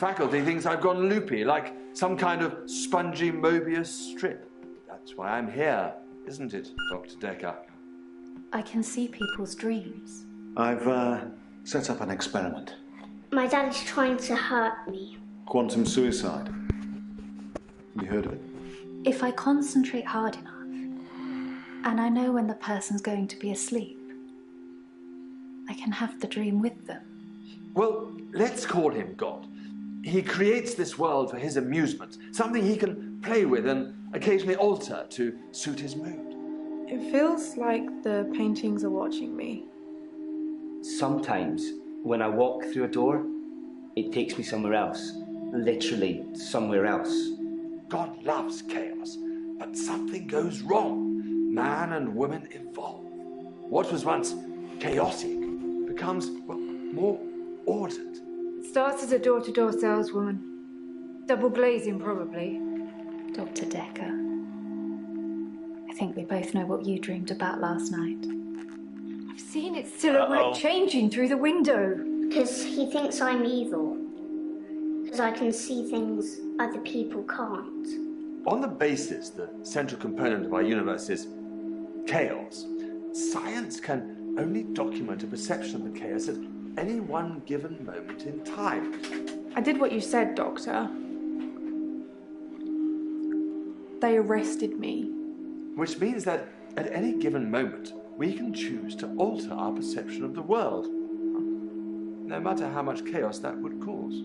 faculty thinks I've gone loopy, like some kind of spongy Mobius strip. That's why I'm here, isn't it, Dr. Dekker? I can see people's dreams. I've set up an experiment. My dad is trying to hurt me. Quantum suicide. Have you heard of it? If I concentrate hard enough, and I know when the person's going to be asleep, I can have the dream with them. Well, let's call him God. He creates this world for his amusement, something he can play with and occasionally alter to suit his mood. It feels like the paintings are watching me. Sometimes, when I walk through a door, it takes me somewhere else. Literally, somewhere else. God loves chaos, but something goes wrong. Man and woman evolve. What was once chaotic becomes, well, more ordered. Starts as a door-to-door saleswoman. Double glazing, probably. Dr. Dekker, I think we both know what you dreamed about last night. I've seen its silhouette changing through the window. Because he thinks I'm evil. Because I can see things other people can't. On the basis the central component of our universe is chaos, science can only document a perception of the chaos at any one given moment in time. I did what you said, Doctor. They arrested me. Which means that at any given moment, we can choose to alter our perception of the world, no matter how much chaos that would cause.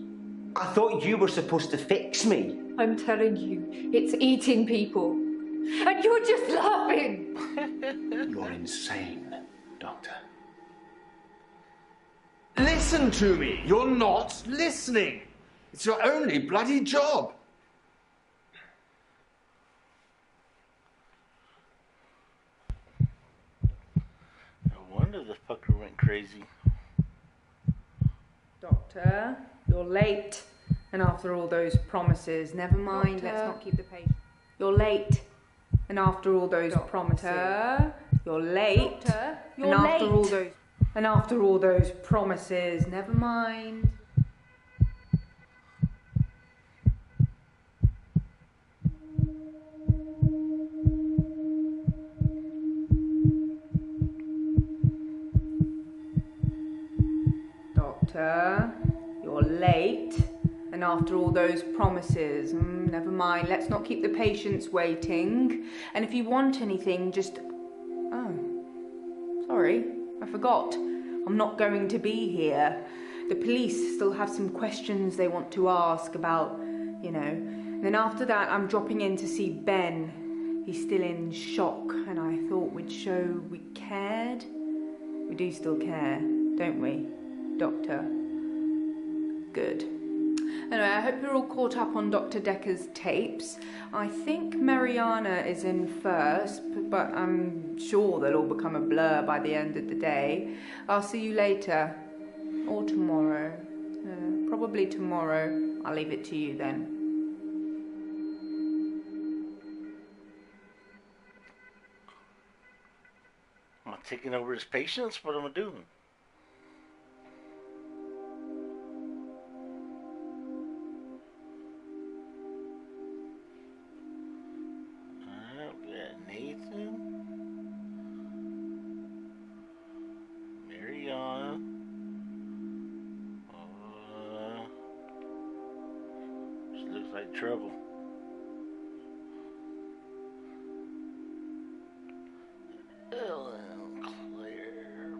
I thought you were supposed to fix me. I'm telling you, it's eating people. And you're just laughing. You're insane, Doctor. Listen to me. You're not listening. It's your only bloody job. No wonder the fucker went crazy. Doctor, you're late. And after all those promises, never mind, let's not keep the patient. You're late. And after all those promises, you're late. Doctor, you're late. And after all those promises, never mind. Doctor, you're late. And after all those promises, never mind, let's not keep the patients waiting. And if you want anything, just... Oh, sorry, I forgot. I'm not going to be here. The police still have some questions they want to ask about, you know. And then after that, I'm dropping in to see Ben. He's still in shock, and I thought we'd show we cared. We do still care, don't we, Doctor? Good. Anyway, I hope you're all caught up on Dr. Dekker's tapes. I think Mariana is in first, but I'm sure they'll all become a blur by the end of the day. I'll see you later. Or tomorrow. Probably tomorrow. I'll leave it to you then. Am I taking over his patients? What am I doing? Trouble. Ellen Claire.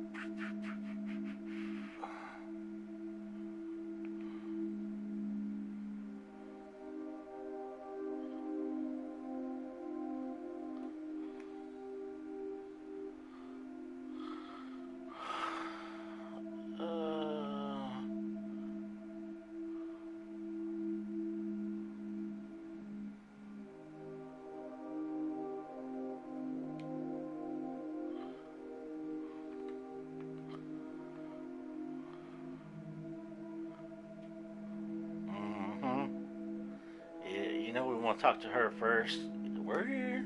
We want to talk to her first. We're here.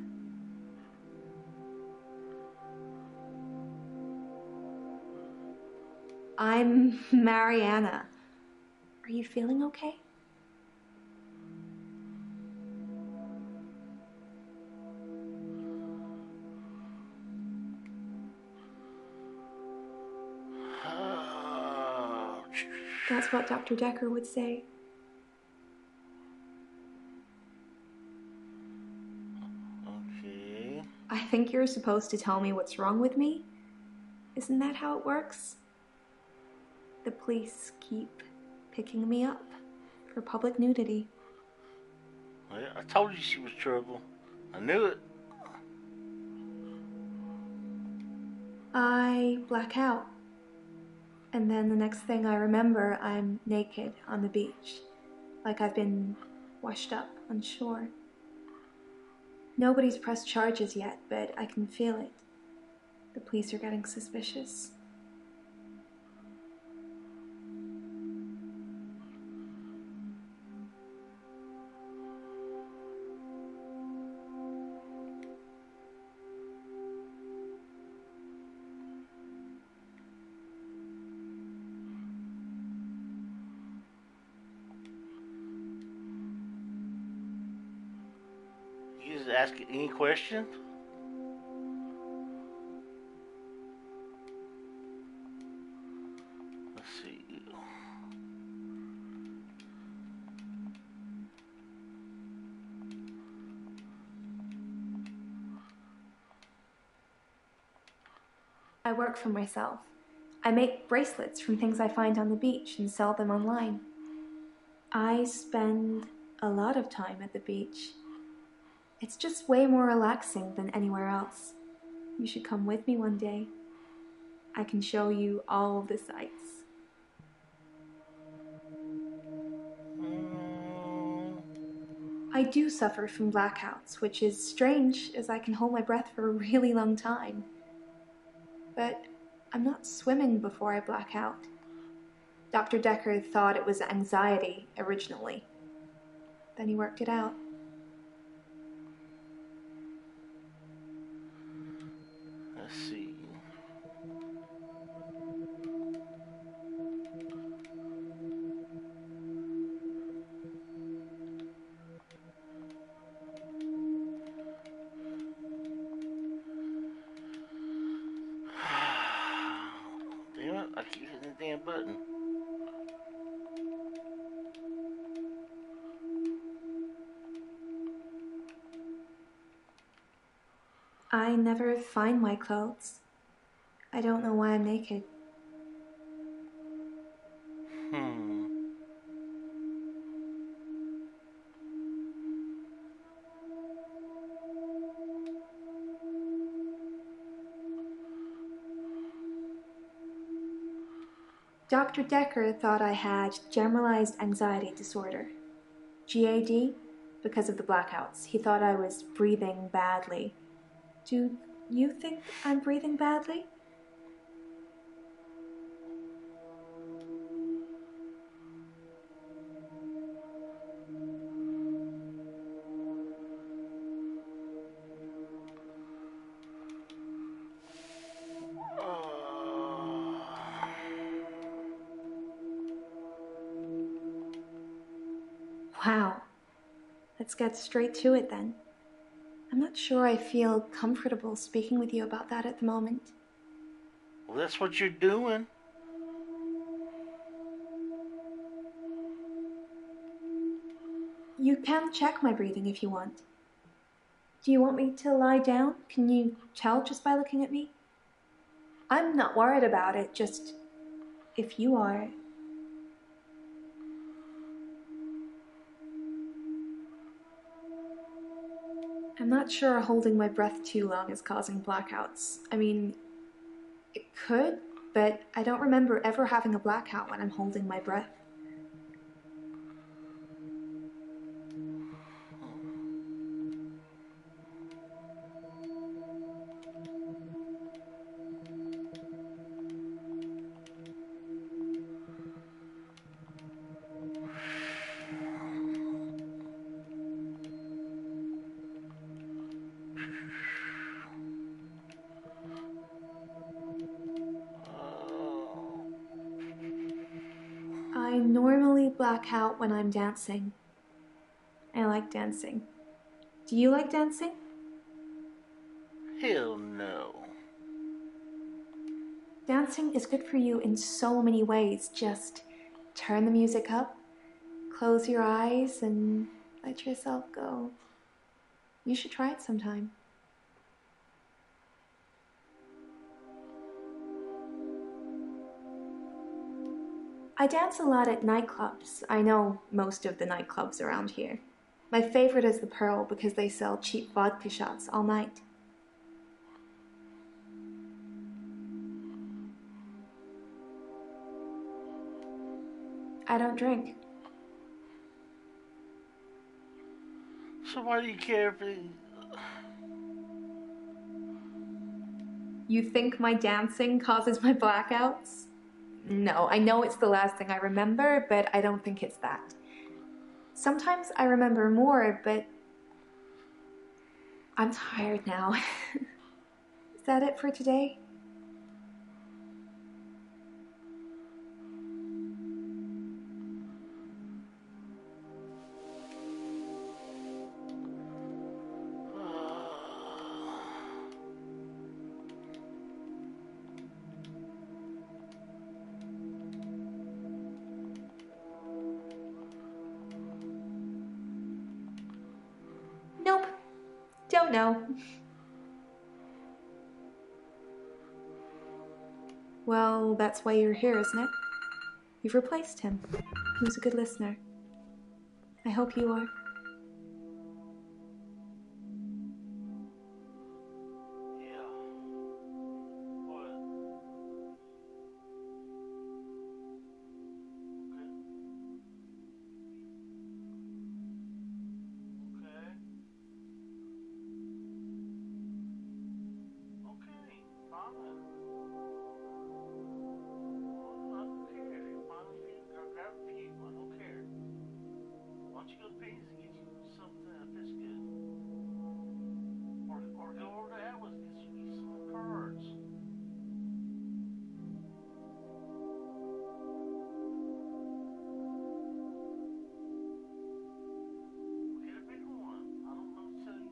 I'm Mariana. Are you feeling okay? That's what Dr. Dekker would say. Okay. I think you're supposed to tell me what's wrong with me? Isn't that how it works? The police keep picking me up for public nudity. Well, I told you she was trouble. I knew it. I black out. And then the next thing I remember, I'm naked on the beach, like I've been washed up on shore. Nobody's pressed charges yet, but I can feel it. The police are getting suspicious. You just ask any question? Let's see. I work for myself. I make bracelets from things I find on the beach and sell them online. I spend a lot of time at the beach. It's just way more relaxing than anywhere else. You should come with me one day. I can show you all of the sights. I do suffer from blackouts, which is strange as I can hold my breath for a really long time. But I'm not swimming before I black out. Dr. Dekker thought it was anxiety originally. Then he worked it out. Let's see. Damn it, I keep hitting the damn button. I never find my clothes. I don't know why I'm naked. Dr. Dekker thought I had generalized anxiety disorder. GAD, because of the blackouts. He thought I was breathing badly. Do you think I'm breathing badly? Wow. Let's get straight to it then. I'm not sure I feel comfortable speaking with you about that at the moment. Well, that's what you're doing. You can check my breathing if you want. Do you want me to lie down? Can you tell just by looking at me? I'm not worried about it, just if you are. I'm not sure holding my breath too long is causing blackouts. I mean, it could, but I don't remember ever having a blackout when I'm holding my breath. I normally black out when I'm dancing. I like dancing. Do you like dancing? Hell no. Dancing is good for you in so many ways, just turn the music up, close your eyes, and let yourself go. You should try it sometime. I dance a lot at nightclubs. I know most of the nightclubs around here. My favorite is the Pearl because they sell cheap vodka shots all night. I don't drink. So why do you care if it... You think my dancing causes my blackouts? No, I know it's the last thing I remember, but I don't think it's that. Sometimes I remember more, but I'm tired now. Is that it for today? Nope. Don't know. Well, that's why you're here, isn't it? You've replaced him. He was a good listener. I hope you are. Yeah. What? Okay, fine. Well, I don't care. Find a few, grab a few. I don't care. Why don't you go to Pizza and get you something that fits good? Or go over to Atlas and get you some cards. Get a bigger one. I don't know what to tell you.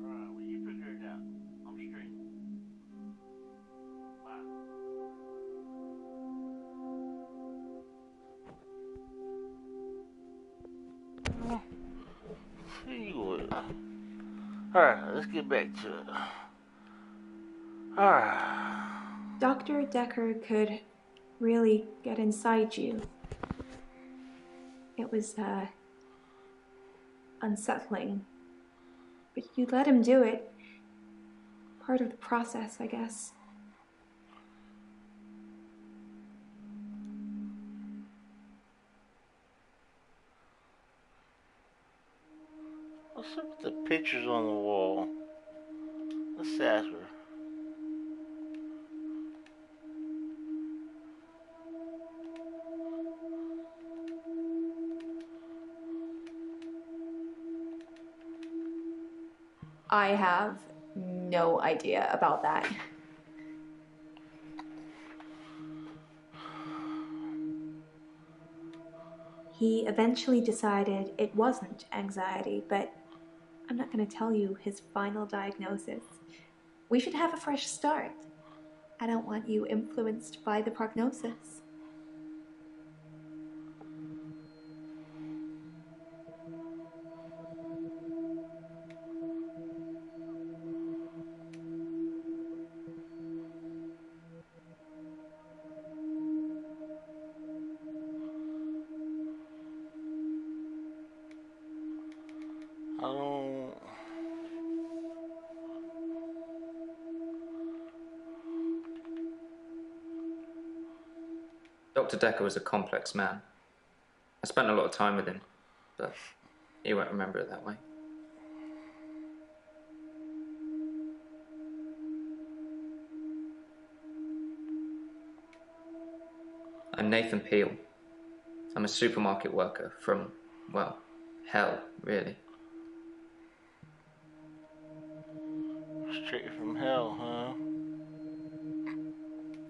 Alright, well you figure it out. I'm streaming. Bye. Alright, let's get back to it. Alright. Dr. Dekker could really get inside you. It was, unsettling. But you let him do it. Part of the process, I guess. What's up with the pictures on the wall? Let's ask her. I have no idea about that. He eventually decided it wasn't anxiety, but I'm not going to tell you his final diagnosis. We should have a fresh start. I don't want you influenced by the prognosis. I don't... Dr. Dekker was a complex man. I spent a lot of time with him, but he won't remember it that way. I'm Nathan Peel. I'm a supermarket worker from, well, hell, really. Straight from hell, huh?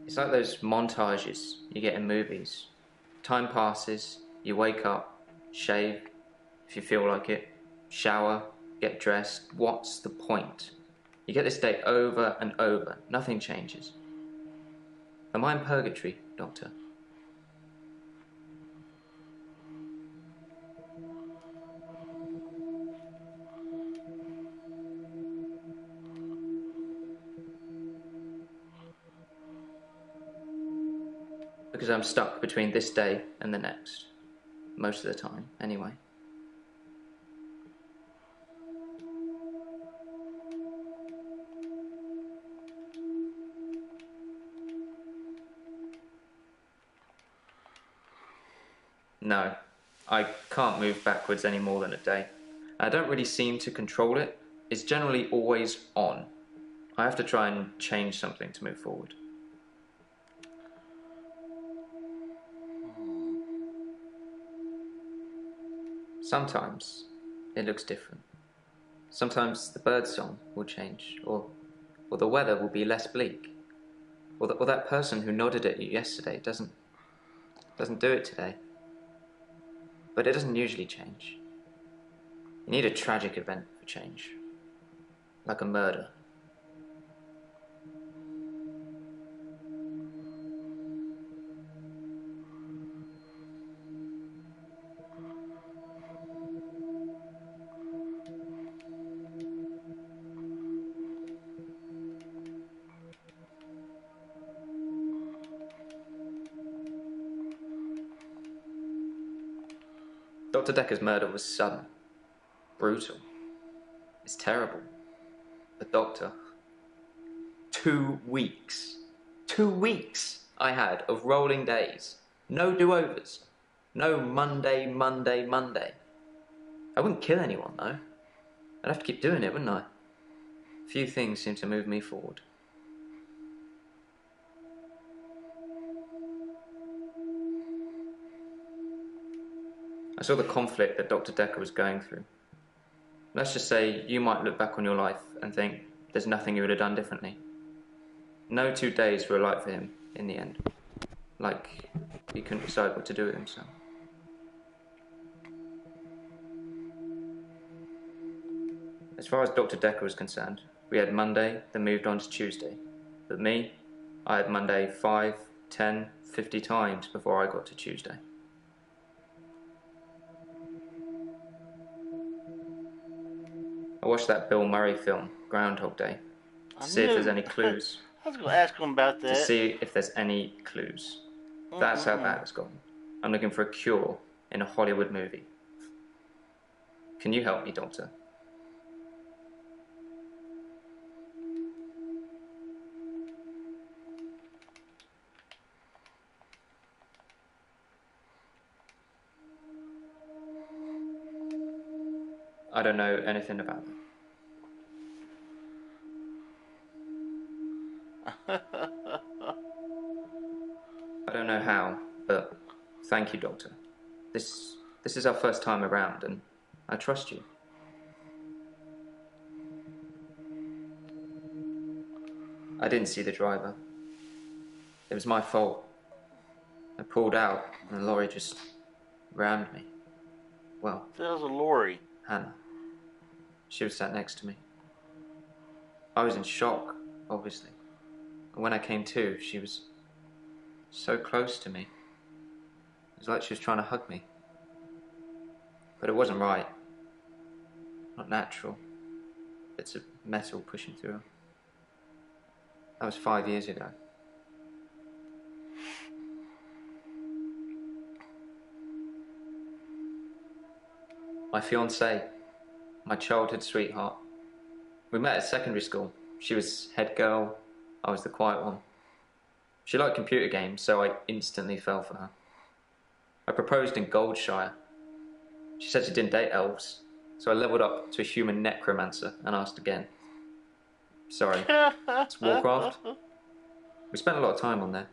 It's like those montages you get in movies. Time passes, you wake up, shave, if you feel like it, shower, get dressed. What's the point? You get this day over and over, nothing changes. Am I in purgatory, Doctor? Because I'm stuck between this day and the next. Most of the time, anyway. No, I can't move backwards any more than a day. I don't really seem to control it. It's generally always on. I have to try and change something to move forward. Sometimes it looks different. Sometimes the bird song will change, or the weather will be less bleak, or that person who nodded at you yesterday doesn't do it today. But it doesn't usually change. You need a tragic event for change, like a murder. Dr. Dekker's murder was sudden, brutal. It's terrible. The doctor. 2 weeks. 2 weeks I had of rolling days. No do-overs. No Monday, Monday, Monday. I wouldn't kill anyone, though. I'd have to keep doing it, wouldn't I? Few things seem to move me forward. I saw the conflict that Dr. Dekker was going through. Let's just say you might look back on your life and think there's nothing you would have done differently. No 2 days were alike for him in the end. Like he couldn't decide what to do with himself. As far as Dr. Dekker was concerned, we had Monday, then moved on to Tuesday. But me, I had Monday 5, 10, 50 times before I got to Tuesday. I watched that Bill Murray film, Groundhog Day, to see if there's any clues. I was going to ask him about that. To see if there's any clues. That's how bad it's gotten. I'm looking for a cure in a Hollywood movie. Can you help me, Doctor? I don't know anything about that. I don't know how, but thank you, Doctor. This is our first time around, and I trust you. I didn't see the driver. It was my fault. I pulled out, and the lorry just rammed me. Well, That was a lorry. Hannah. She was sat next to me. I was in shock, obviously. And when I came to, she was so close to me. It was like she was trying to hug me. But it wasn't right. Not natural. Bits of metal pushing through her. That was 5 years ago. My fiancée. My childhood sweetheart. We met at secondary school. She was head girl, I was the quiet one. She liked computer games, so I instantly fell for her. I proposed in Goldshire. She said she didn't date elves, so I leveled up to a human necromancer and asked again. Sorry, it's Warcraft. We spent a lot of time on there.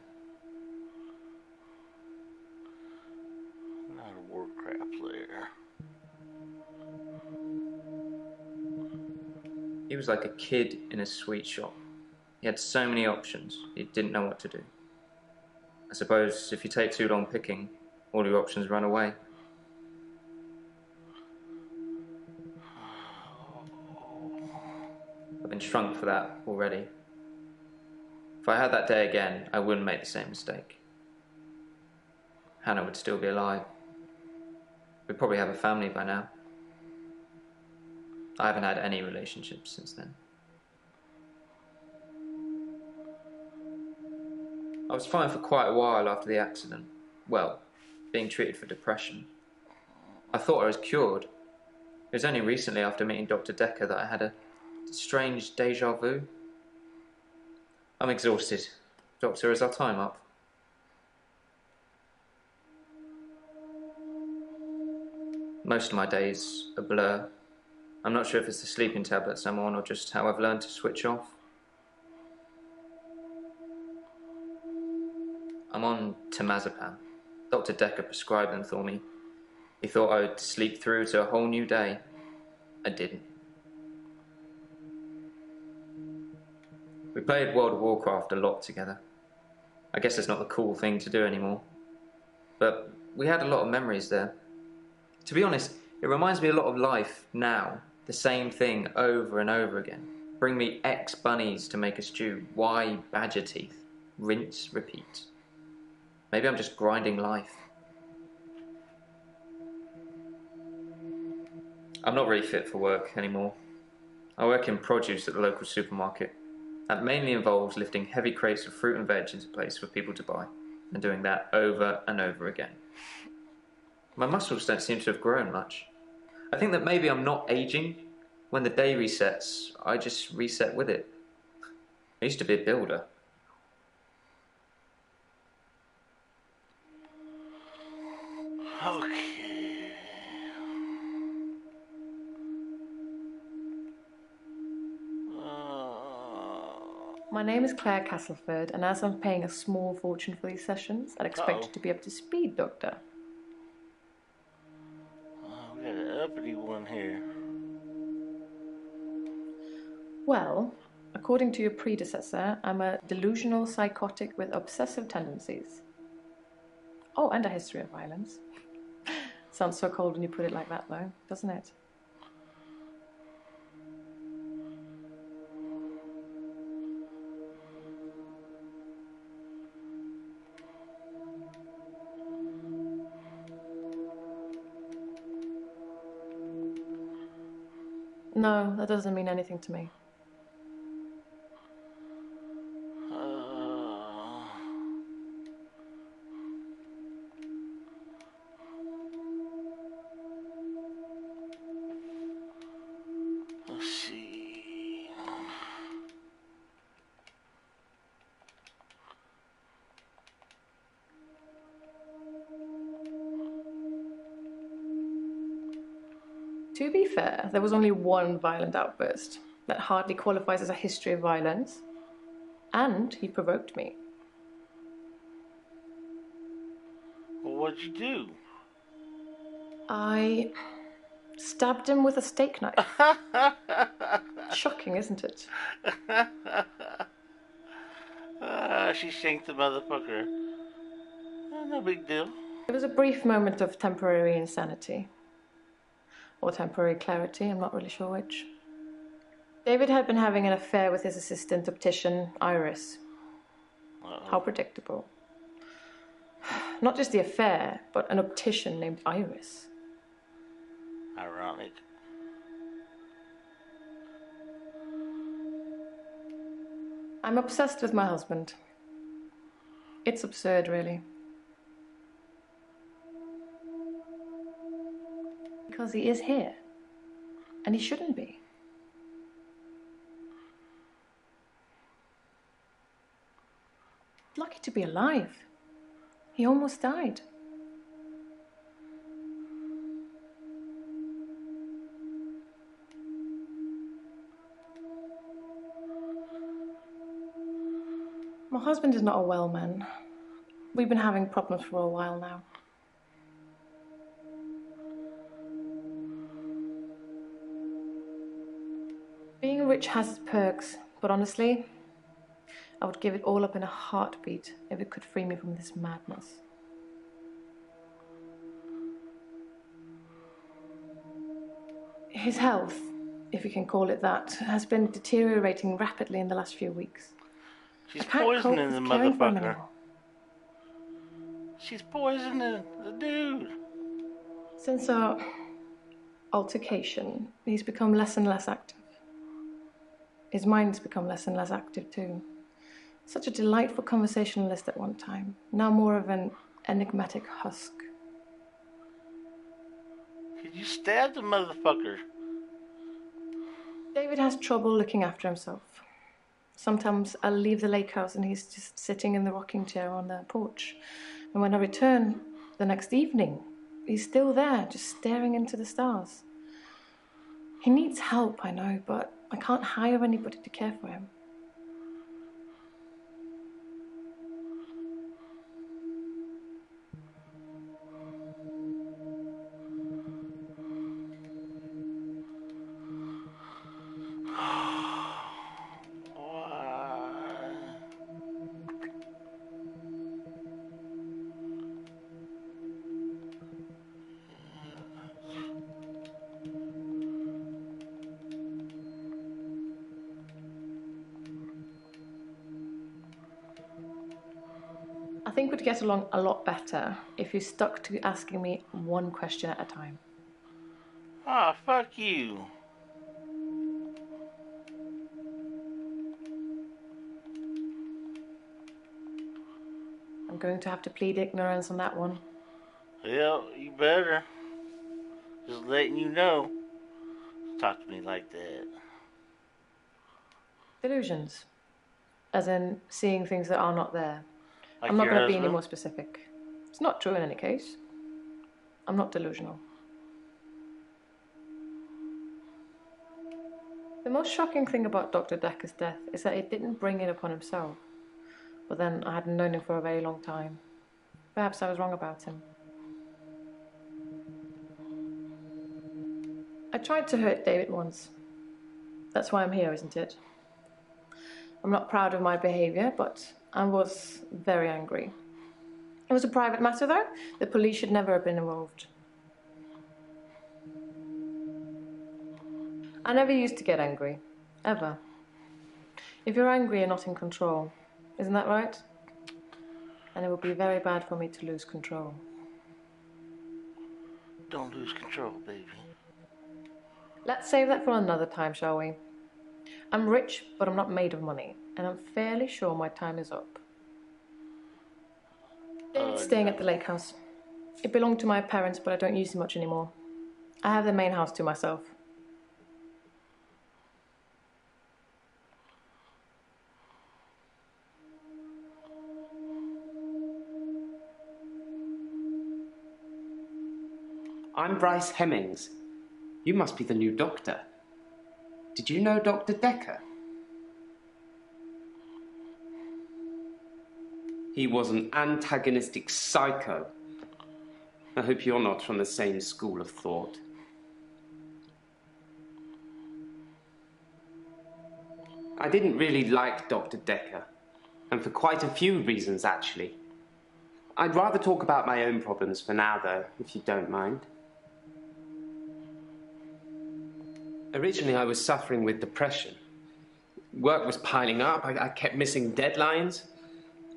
Not a Warcraft player. He was like a kid in a sweet shop. He had so many options, he didn't know what to do. I suppose if you take too long picking, all your options run away. I've been shrunk for that already. If I had that day again, I wouldn't make the same mistake. Hannah would still be alive. We'd probably have a family by now. I haven't had any relationships since then. I was fine for quite a while after the accident. Well, being treated for depression. I thought I was cured. It was only recently after meeting Dr. Dekker that I had a strange deja vu. I'm exhausted. Doctor, is our time up? Most of my days a blur. I'm not sure if it's the sleeping tablets I'm on or just how I've learned to switch off. I'm on temazepam. Dr. Dekker prescribed them for me. He thought I would sleep through to a whole new day. I didn't. We played World of Warcraft a lot together. I guess it's not the cool thing to do anymore. But we had a lot of memories there. To be honest, it reminds me a lot of life now. The same thing over and over again. Bring me X bunnies to make a stew. Y badger teeth. Rinse, repeat. Maybe I'm just grinding life. I'm not really fit for work anymore. I work in produce at the local supermarket. That mainly involves lifting heavy crates of fruit and veg into place for people to buy, and doing that over and over again. My muscles don't seem to have grown much. I think that maybe I'm not aging. When the day resets, I just reset with it. I used to be a builder. Okay. My name is Claire Castleford, and as I'm paying a small fortune for these sessions, I'd expect you to be up to speed, Doctor. We got an uppity one here. Well, according to your predecessor, I'm a delusional psychotic with obsessive tendencies. Oh, and a history of violence. Sounds so cold when you put it like that, though, doesn't it? No, that doesn't mean anything to me. Let's see. To be fair, there was only one violent outburst. That hardly qualifies as a history of violence. And he provoked me. Well, what'd you do? I stabbed him with a steak knife. Shocking, isn't it? She shanked the motherfucker. No big deal. It was a brief moment of temporary insanity. Or temporary clarity, I'm not really sure which. David had been having an affair with his assistant optician, Iris. How predictable. Not just the affair, but an optician named Iris. Ironic. I'm obsessed with my husband. It's absurd, really. Because he is here. And he shouldn't be. Lucky to be alive. He almost died. My husband is not a well man. We've been having problems for a while now. Being rich has its perks, but honestly, I would give it all up in a heartbeat if it could free me from this madness. His health, if you can call it that, has been deteriorating rapidly in the last few weeks. She's I can't cope poisoning with the caring for him motherfucker. anymore. She's poisoning the dude. Since our altercation, he's become less and less active. His mind's become less and less active too. Such a delightful conversationalist at one time, now more of an enigmatic husk. Could you stab the motherfucker? David has trouble looking after himself. Sometimes I'll leave the lake house and he's just sitting in the rocking chair on the porch. And when I return the next evening, he's still there, just staring into the stars. He needs help, I know, but I can't hire anybody to care for him. I think we'd get along a lot better if you stuck to asking me one question at a time. Ah, fuck you. I'm going to have to plead ignorance on that one. Well, you better. Just letting you know. Talk to me like that. Delusions. As in seeing things that are not there. Like I'm not your going to be any husband? more specific. It's not true in any case. I'm not delusional. The most shocking thing about Dr. Dekker's death is that he didn't bring it upon himself. But then I hadn't known him for a very long time. Perhaps I was wrong about him. I tried to hurt David once. That's why I'm here, isn't it? I'm not proud of my behaviour, but I was very angry. It was a private matter, though. The police should never have been involved. I never used to get angry. Ever. If you're angry, you're not in control. Isn't that right? And it would be very bad for me to lose control. Don't lose control, baby. Let's save that for another time, shall we? I'm rich, but I'm not made of money, and I'm fairly sure my time is up. David's staying at the lake house. It belonged to my parents, but I don't use it much anymore. I have the main house to myself. I'm Bryce Hemmings. You must be the new doctor. Did you know Dr. Dekker? He was an antagonistic psycho. I hope you're not from the same school of thought. I didn't really like Dr. Dekker, and for quite a few reasons, actually. I'd rather talk about my own problems for now, though, if you don't mind. Originally, I was suffering with depression. Work was piling up. I kept missing deadlines.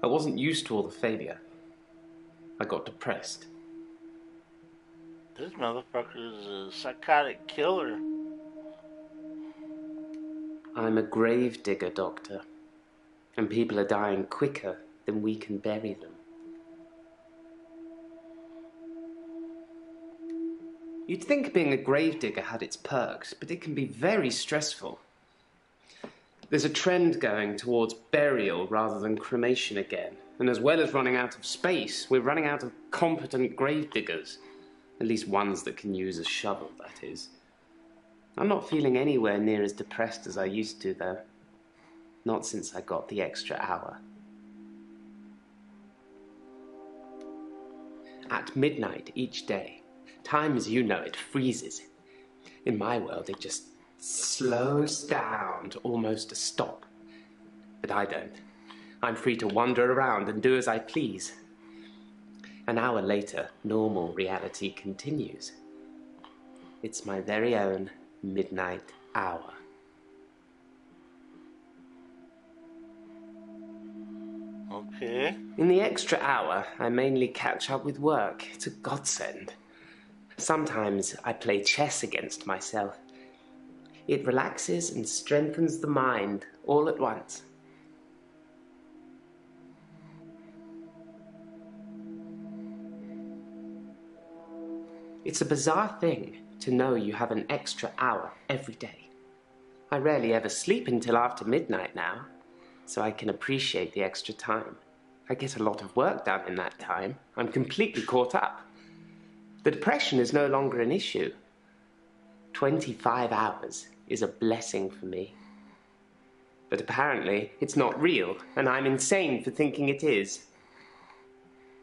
I wasn't used to all the failure. I got depressed. This motherfucker's a psychotic killer. I'm a grave digger, Doctor. And people are dying quicker than we can bury them. You'd think being a gravedigger had its perks, but it can be very stressful. There's a trend going towards burial rather than cremation again. And as well as running out of space, we're running out of competent gravediggers. At least ones that can use a shovel, that is. I'm not feeling anywhere near as depressed as I used to, though. Not since I got the extra hour. At midnight each day, time as you know it freezes. In my world, it just slows down to almost a stop. But I don't. I'm free to wander around and do as I please. An hour later, normal reality continues. It's my very own midnight hour. Okay. In the extra hour, I mainly catch up with work. It's a godsend. Sometimes I play chess against myself. It relaxes and strengthens the mind all at once. It's a bizarre thing to know you have an extra hour every day. I rarely ever sleep until after midnight now, so I can appreciate the extra time. I get a lot of work done in that time. I'm completely caught up. The depression is no longer an issue. 25 hours is a blessing for me. But apparently, it's not real, and I'm insane for thinking it is.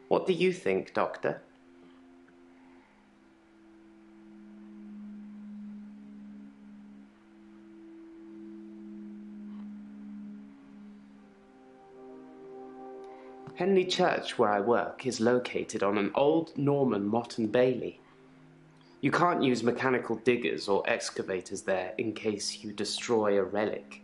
What do you think, Doctor? Henley Church, where I work, is located on an old Norman motte and bailey. You can't use mechanical diggers or excavators there in case you destroy a relic.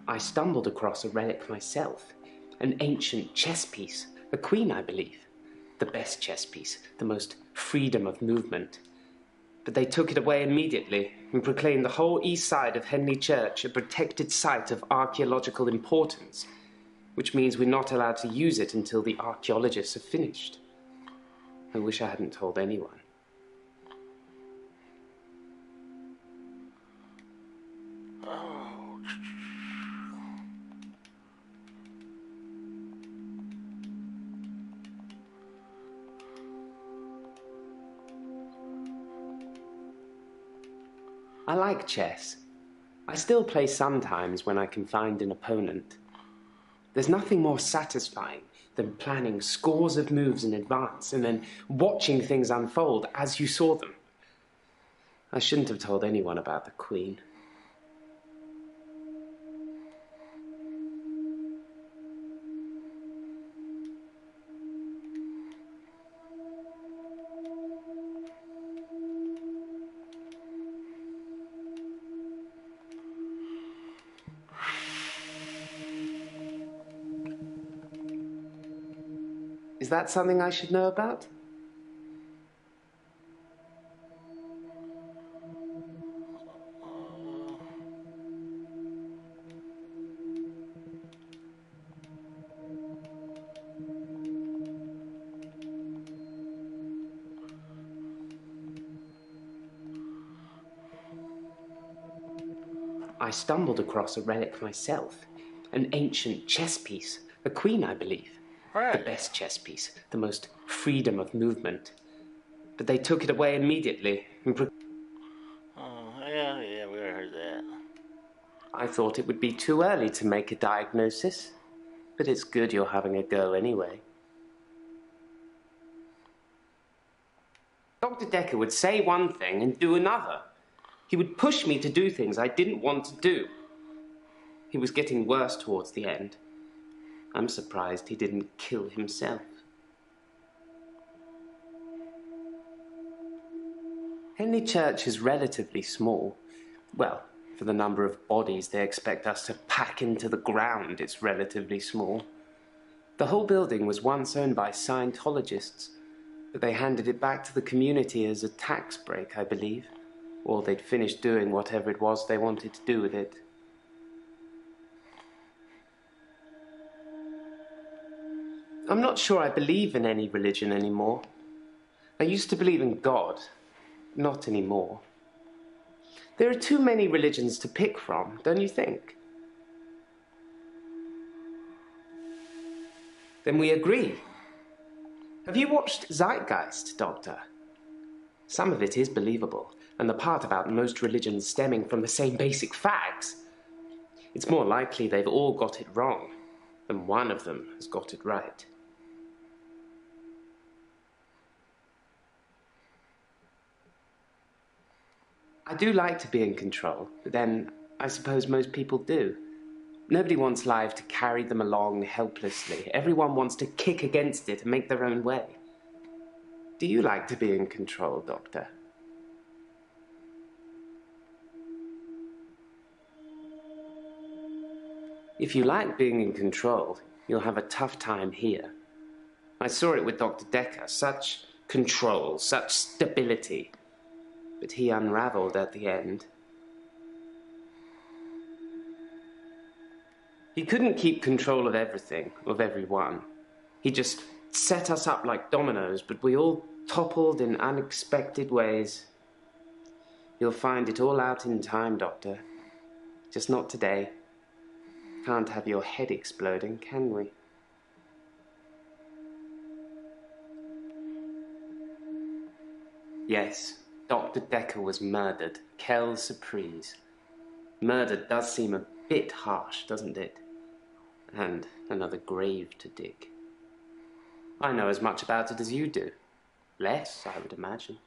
I stumbled across a relic myself, an ancient chess piece, a queen, I believe. The best chess piece, the most freedom of movement. But they took it away immediately and proclaimed the whole east side of Henley Church a protected site of archaeological importance, which means we're not allowed to use it until the archaeologists have finished. I wish I hadn't told anyone. I like chess. I still play sometimes when I can find an opponent. There's nothing more satisfying than planning scores of moves in advance and then watching things unfold as you saw them. I shouldn't have told anyone about the Queen. Is that something I should know about? I stumbled across a relic myself, an ancient chess piece, a queen, I believe. Right. The best chess piece, the most freedom of movement. But they took it away immediately and Yeah, we already heard that. I thought it would be too early to make a diagnosis, but it's good you're having a go anyway. Dr. Dekker would say one thing and do another. He would push me to do things I didn't want to do. He was getting worse towards the end. I'm surprised he didn't kill himself. Henley Church is relatively small. Well, for the number of bodies they expect us to pack into the ground, it's relatively small. The whole building was once owned by Scientologists, but they handed it back to the community as a tax break, I believe. Or they'd finished doing whatever it was they wanted to do with it. I'm not sure I believe in any religion anymore. I used to believe in God. Not anymore. There are too many religions to pick from, don't you think? Then we agree. Have you watched Zeitgeist, Doctor? Some of it is believable, and the part about most religions stemming from the same basic facts. It's more likely they've all got it wrong than one of them has got it right. I do like to be in control, but then I suppose most people do. Nobody wants life to carry them along helplessly. Everyone wants to kick against it and make their own way. Do you like to be in control, Doctor? If you like being in control, you'll have a tough time here. I saw it with Dr. Dekker. Such control, such stability. But he unraveled at the end. He couldn't keep control of everything, of everyone. He just set us up like dominoes, but we all toppled in unexpected ways. You'll find it all out in time, Doctor. Just not today. Can't have your head exploding, can we? Yes, Dr. Dekker was murdered. Quelle surprise. Murder does seem a bit harsh, doesn't it? And another grave to dig. I know as much about it as you do. Less, I would imagine.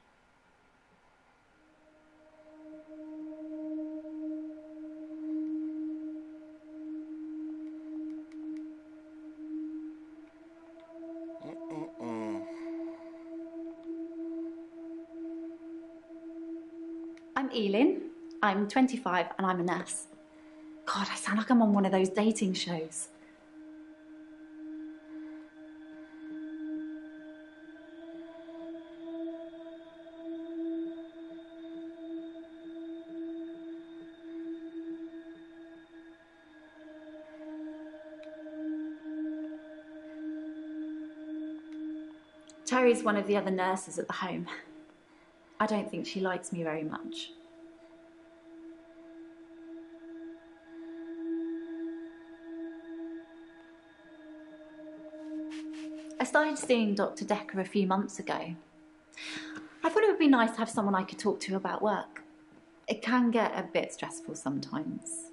I'm Elin. I'm 25 and I'm a nurse. God, I sound like I'm on one of those dating shows. Terry's one of the other nurses at the home. I don't think she likes me very much. I started seeing Dr. Dekker a few months ago. I thought it would be nice to have someone I could talk to about work. It can get a bit stressful sometimes.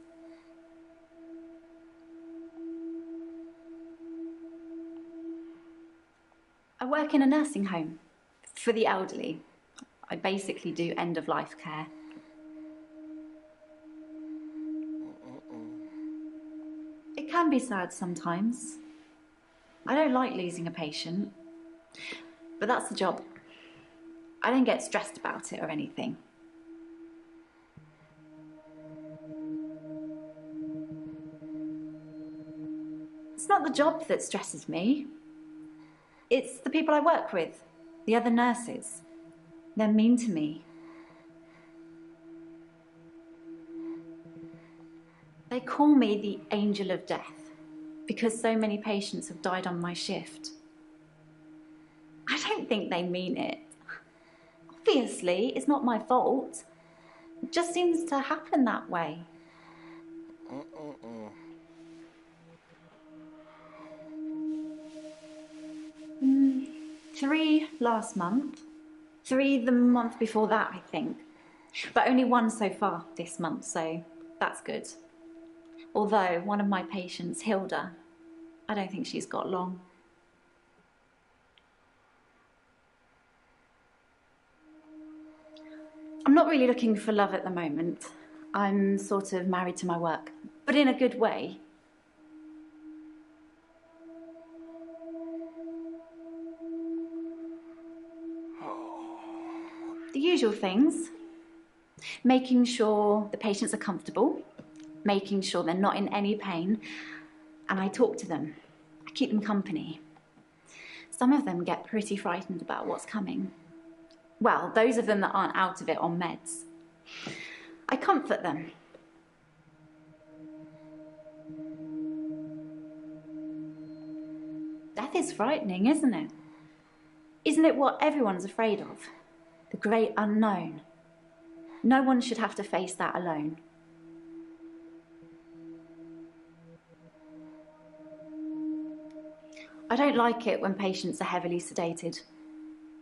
I work in a nursing home for the elderly. I basically do end-of-life care. It can be sad sometimes. I don't like losing a patient, but that's the job. I don't get stressed about it or anything. It's not the job that stresses me. It's the people I work with, the other nurses. They're mean to me. They call me the angel of death because so many patients have died on my shift. I don't think they mean it. Obviously, it's not my fault. It just seems to happen that way. 3 last month. 3 the month before that, I think. But only 1 so far this month, so that's good. Although one of my patients, Hilda, I don't think she's got long. I'm not really looking for love at the moment. I'm sort of married to my work, but in a good way. The usual things. Making sure the patients are comfortable, making sure they're not in any pain, and I talk to them. I keep them company. Some of them get pretty frightened about what's coming. Well, those of them that aren't out of it on meds. I comfort them. Death is frightening, isn't it? Isn't it what everyone's afraid of? The great unknown. No one should have to face that alone. I don't like it when patients are heavily sedated,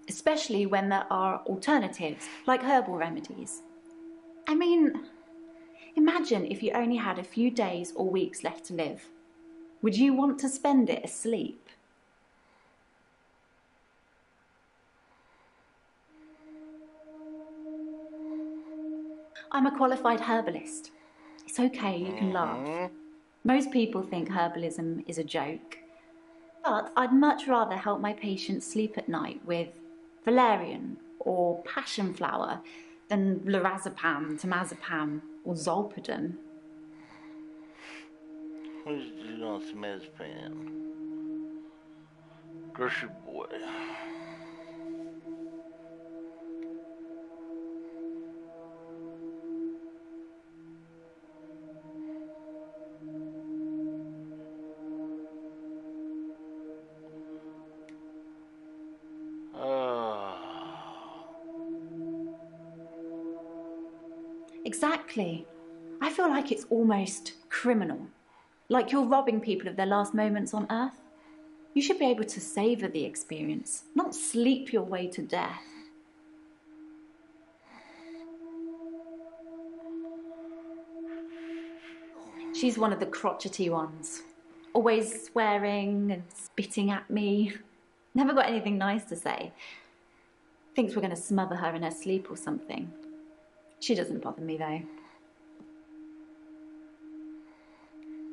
especially when there are alternatives, like herbal remedies. I mean, imagine if you only had a few days or weeks left to live. Would you want to spend it asleep? I'm a qualified herbalist. It's okay, you can laugh. Most people think herbalism is a joke. But I'd much rather help my patients sleep at night with valerian or passion flower than lorazepam, temazepam or zolpidem. Please do not Smezpan. Grocery boy. Exactly. I feel like it's almost criminal. Like you're robbing people of their last moments on Earth. You should be able to savour the experience, not sleep your way to death. She's one of the crotchety ones. Always swearing and spitting at me. Never got anything nice to say. Thinks we're going to smother her in her sleep or something. She doesn't bother me though.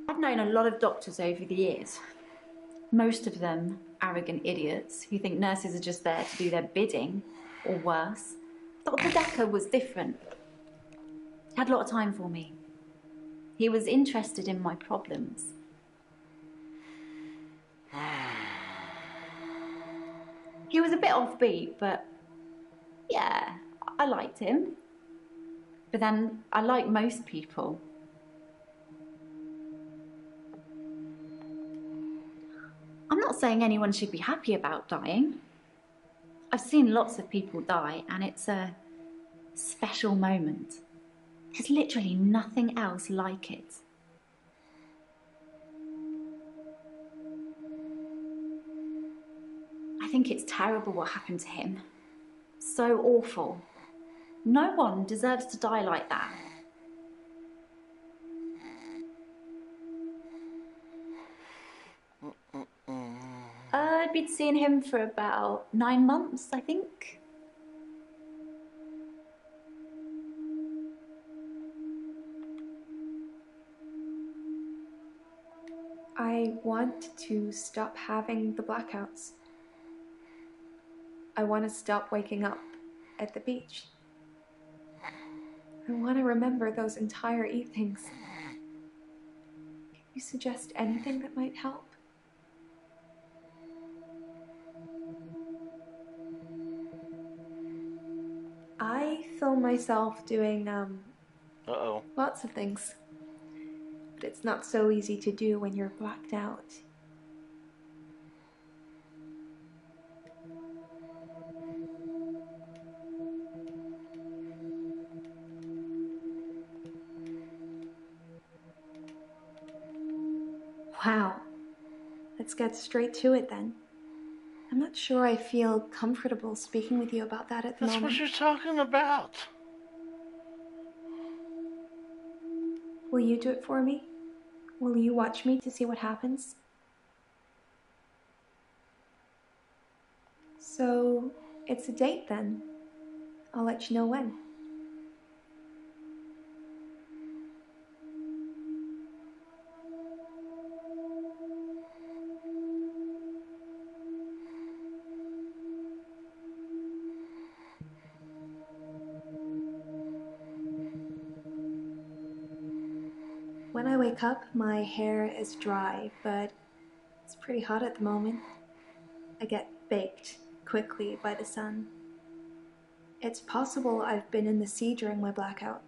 I've known a lot of doctors over the years. Most of them arrogant idiots who think nurses are just there to do their bidding, or worse. Dr. Dekker was different. He had a lot of time for me. He was interested in my problems. He was a bit offbeat, but yeah, I liked him. But then I like most people. I'm not saying anyone should be happy about dying. I've seen lots of people die, and it's a special moment. There's literally nothing else like it. I think it's terrible what happened to him. So awful. No one deserves to die like that. I'd been seeing him for about 9 months, I think. I want to stop having the blackouts. I want to stop waking up at the beach. I want to remember those entire evenings. Can you suggest anything that might help? I film myself doing, lots of things. But it's not so easy to do when you're blacked out. Wow. Let's get straight to it then. I'm not sure I feel comfortable speaking with you about that at the moment. That's what you're talking about. Will you do it for me? Will you watch me to see what happens? So, it's a date then. I'll let you know when. When I wake up, my hair is dry, but it's pretty hot at the moment. I get baked quickly by the sun. It's possible I've been in the sea during my blackout.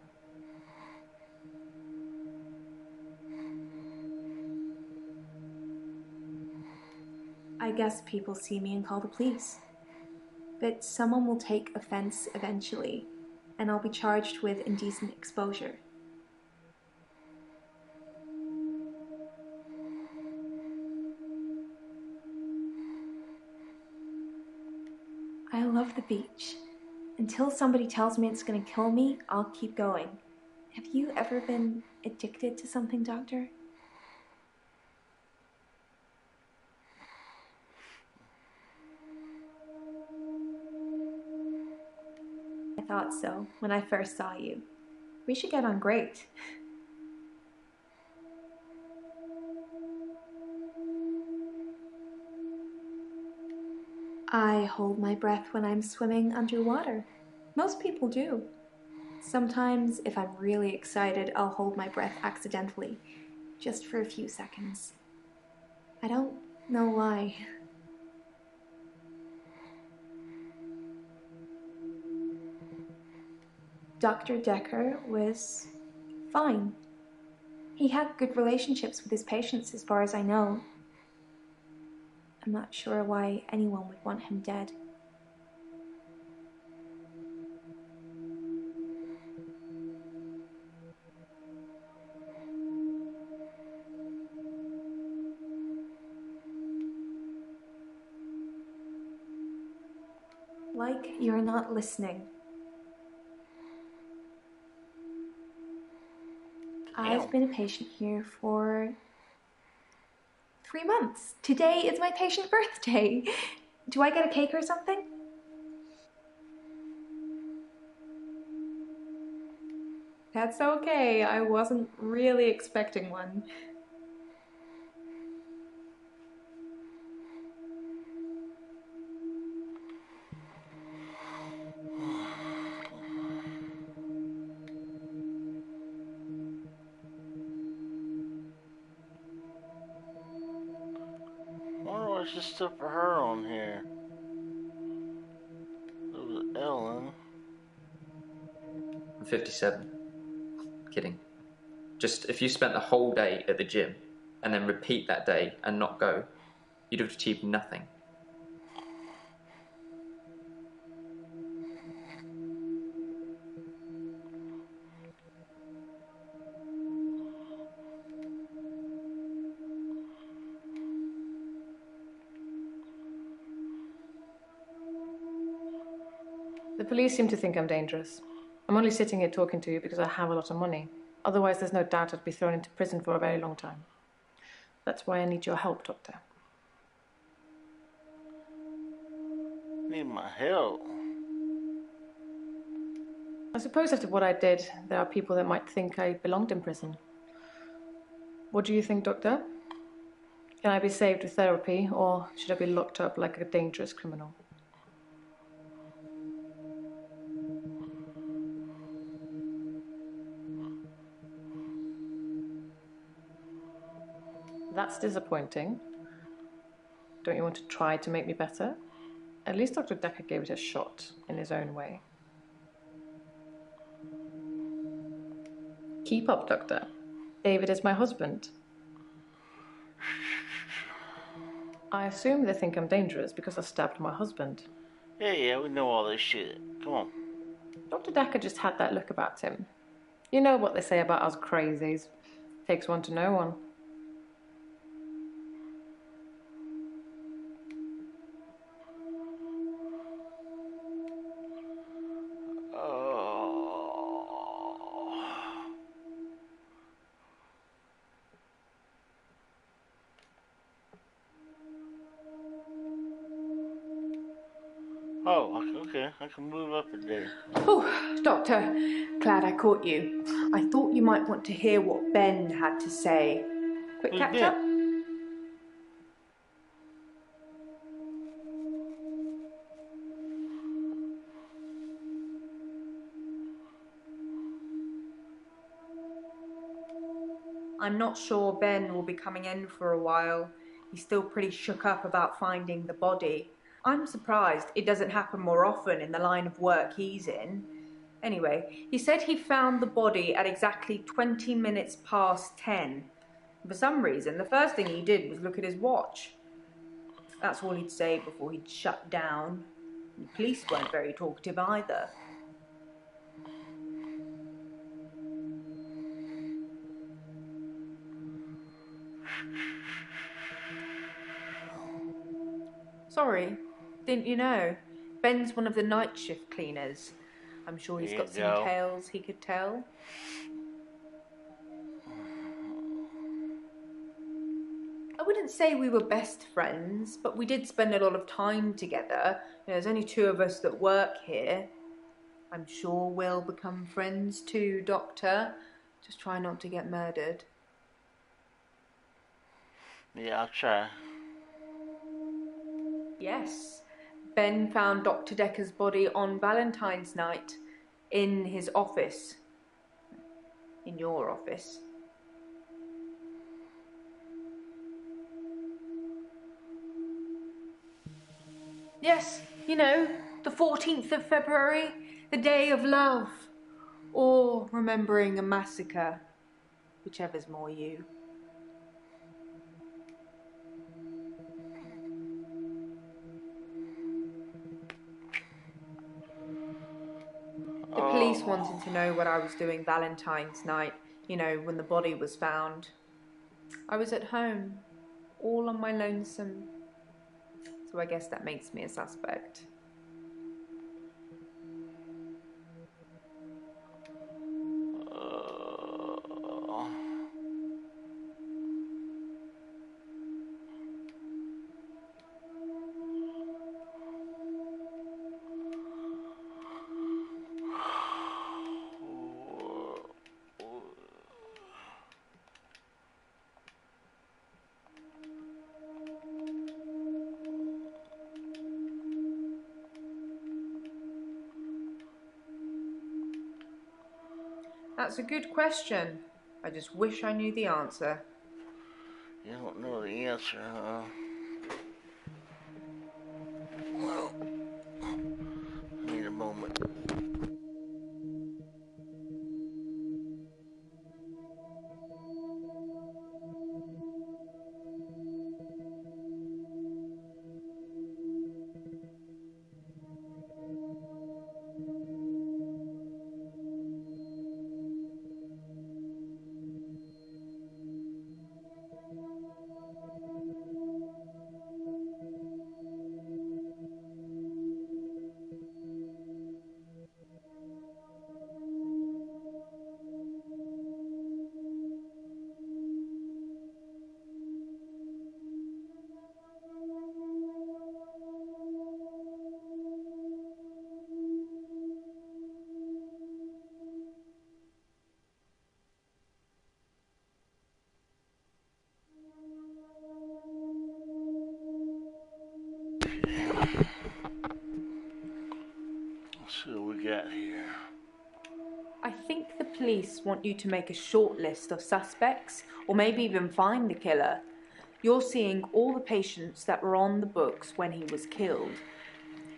I guess people see me and call the police. But someone will take offense eventually, and I'll be charged with indecent exposure. I love the beach. Until somebody tells me it's going to kill me, I'll keep going. Have you ever been addicted to something, Doctor? I thought so when I first saw you. We should get on great. I hold my breath when I'm swimming underwater. Most people do. Sometimes, if I'm really excited, I'll hold my breath accidentally. Just for a few seconds. I don't know why. Dr. Dekker was fine. He had good relationships with his patients as far as I know. I'm not sure why anyone would want him dead. Like you're not listening. I've been a patient here for 3 months. Today is my patient birthday. Do I get a cake or something? That's okay. I wasn't really expecting one. What's this stuff for her on here? It was Ellen. I'm 57. Kidding. Just if you spent the whole day at the gym and then repeat that day and not go, you'd have achieved nothing. The police seem to think I'm dangerous. I'm only sitting here talking to you because I have a lot of money. Otherwise, there's no doubt I'd be thrown into prison for a very long time. That's why I need your help, Doctor. Need my help? I suppose after what I did, there are people that might think I belonged in prison. What do you think, Doctor? Can I be saved with therapy, or should I be locked up like a dangerous criminal? That's disappointing. Don't you want to try to make me better? At least Dr. Dekker gave it a shot in his own way. Keep up, Doctor. David is my husband. I assume they think I'm dangerous because I stabbed my husband. Yeah, we know all this shit. Come on. Dr. Dekker just had that look about him. You know what they say about us crazies. Takes one to know one. Oh, okay. I can move up a day. Oh, Doctor, glad I caught you. I thought you might want to hear what Ben had to say. Quick Who's catch Ben? up? I'm not sure Ben will be coming in for a while. He's still pretty shook up about finding the body. I'm surprised it doesn't happen more often in the line of work he's in. Anyway, he said he found the body at exactly 20 minutes past 10. For some reason, the first thing he did was look at his watch. That's all he'd say before he'd shut down. The police weren't very talkative either. Sorry, didn't you know? Ben's one of the night shift cleaners. I'm sure he's got some tales he could tell. I wouldn't say we were best friends, but we did spend a lot of time together. There's only 2 of us that work here. I'm sure we'll become friends too, Doctor. Just try not to get murdered. Yeah, I'll try. Yes, Ben found Dr. Dekker's body on Valentine's night in his office. In your office. Yes, you know, the 14th of February, the Day of Love. Or remembering a massacre, whichever's more you. The police wanted to know what I was doing Valentine's night, you know, when the body was found. I was at home, all on my lonesome. So I guess that makes me a suspect. That's a good question. I just wish I knew the answer. You don't know the answer, huh? Well, need a moment. Let's see what we got here. I think the police want you to make a short list of suspects, or maybe even find the killer. You're seeing all the patients that were on the books when he was killed.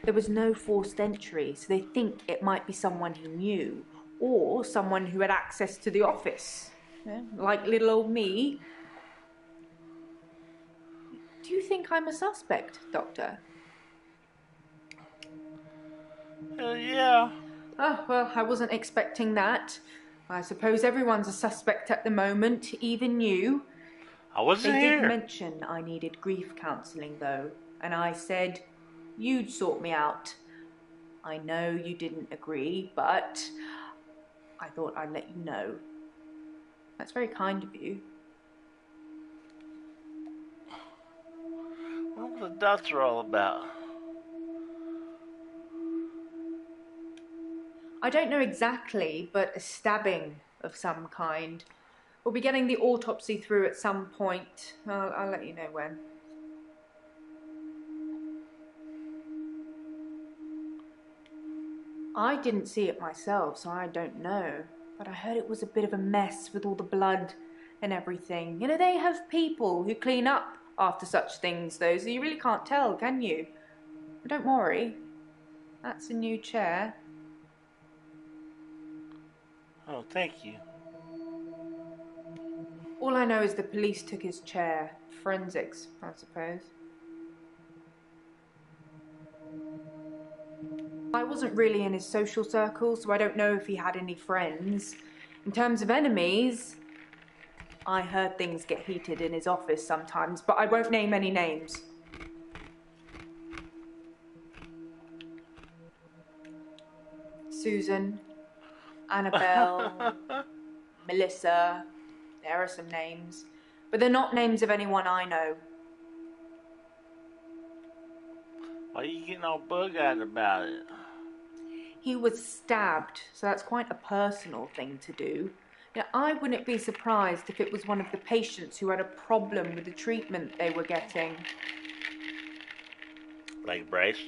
There was no forced entry, so they think it might be someone he knew, or someone who had access to the office. Yeah, like little old me. Do you think I'm a suspect, Doctor? Yeah. Oh, well, I wasn't expecting that. I suppose everyone's a suspect at the moment, even you. I wasn't They here. did mention I needed grief counselling, though, and I said you'd sort me out. I know you didn't agree, but I thought I'd let you know. That's very kind of you. What was the doctor all about? I don't know exactly, but a stabbing of some kind. We'll be getting the autopsy through at some point. I'll let you know when. I didn't see it myself, so I don't know. But I heard it was a bit of a mess with all the blood and everything. You know, they have people who clean up after such things, though, so you really can't tell, can you? But don't worry. That's a new chair. Oh, thank you. All I know is the police took his chair. Forensics, I suppose. I wasn't really in his social circle, so I don't know if he had any friends. In terms of enemies, I heard things get heated in his office sometimes, but I won't name any names. Susan, Annabelle, Melissa, there are some names, but they're not names of anyone I know. Why are you getting all bug-eyed about it? He was stabbed, so that's quite a personal thing to do. Now, I wouldn't be surprised if it was one of the patients who had a problem with the treatment they were getting. Leg brace?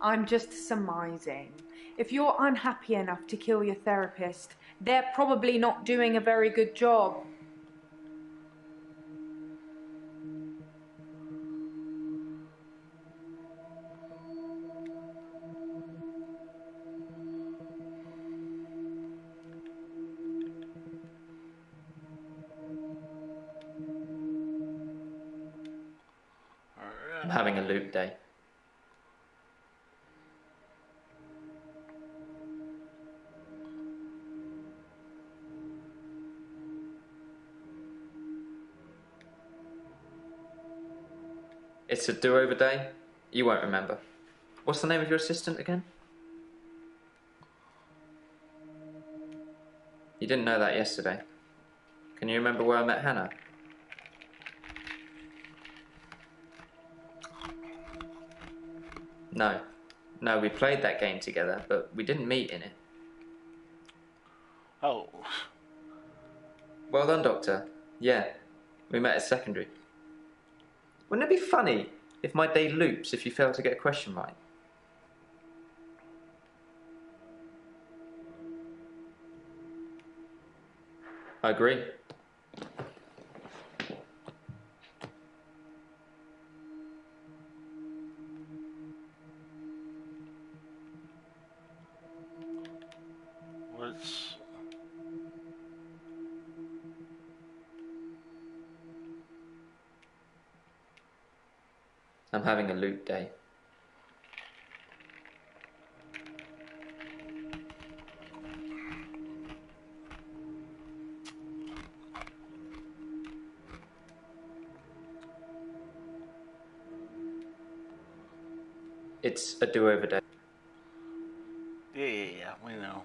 I'm just surmising. If you're unhappy enough to kill your therapist, they're probably not doing a very good job. having a loop day. It's a do-over day? You won't remember. What's the name of your assistant again? You didn't know that yesterday. Can you remember where I met Hannah? No. No, we played that game together, but we didn't meet in it. Oh. Well done, Doctor. Yeah, we met at secondary. Wouldn't it be funny if my day loops if you fail to get a question right? I agree. What's... I'm having a loop day. It's a do-over day. Yeah, we know.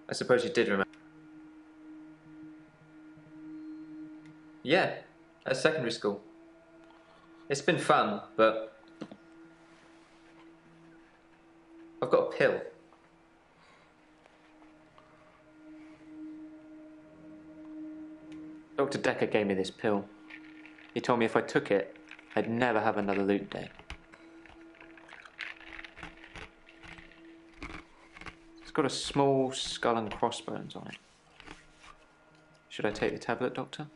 I suppose you did remember. Yeah, at secondary school. It's been fun, but I've got a pill. Dr. Dekker gave me this pill. He told me if I took it, I'd never have another loop day. It's got a small skull and crossbones on it. Should I take the tablet, Doctor?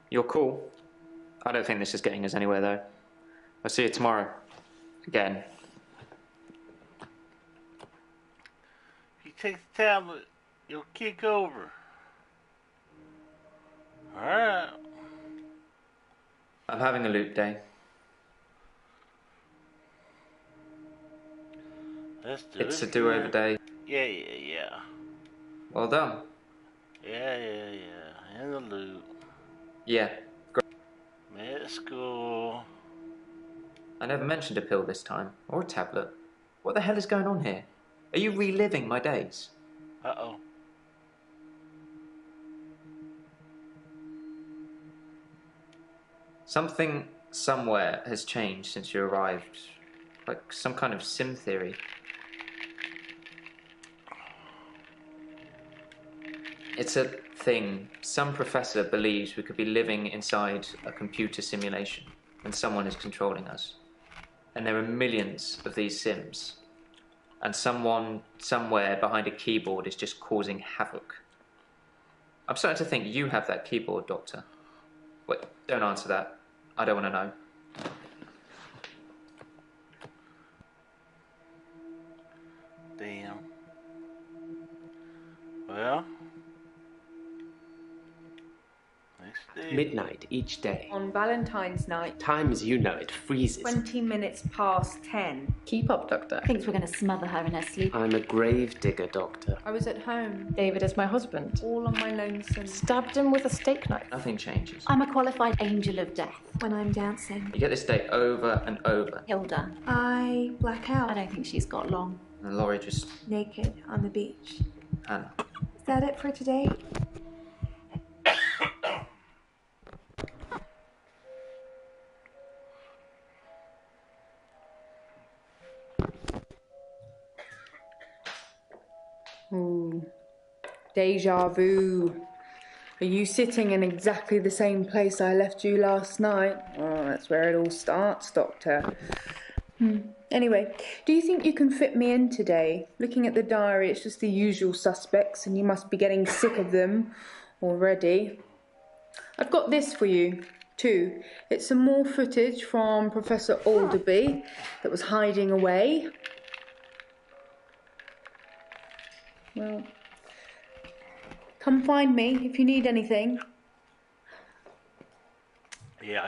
You're cool. I don't think this is getting us anywhere, though. I'll see you tomorrow. Again. If you take the tablet, you'll kick over. Alright. I'm having a loop day. Let's do It's it a do-over day. Yeah. Well done. Yeah. In the loop. Yeah. Great. Med school. I never mentioned a pill this time, or a tablet. What the hell is going on here? Are you reliving my days? Uh-oh. Something somewhere has changed since you arrived. Like some kind of sim theory. It's a thing. Some professor believes we could be living inside a computer simulation and someone is controlling us. And there are millions of these sims. And someone somewhere behind a keyboard is just causing havoc. I'm starting to think you have that keyboard, Doctor. Wait, don't answer that. I don't want to know. Damn. Well. Next day. Midnight each day. On Valentine's night, Time as you know it freezes. 20 minutes past 10. Keep up, Doctor. Thinks we're going to smother her in her sleep. I'm a grave digger, Doctor. I was at home, David is my husband. all on my lonesome. Stabbed him with a steak knife. Nothing changes. I'm a qualified angel of death. When I'm dancing, You get this day over and over. Hilda. I black out, I don't think she's got long. And Laurie just... naked on the beach. Hannah. Is that it for today? Ooh. Deja vu. Are you sitting in exactly the same place I left you last night? Oh, that's where it all starts, Doctor. Anyway, do you think you can fit me in today? Looking at the diary, it's just the usual suspects, and you must be getting sick of them already. I've got this for you, too. It's some more footage from Professor Alderby that was hiding away. Well, Come find me if you need anything. Yeah.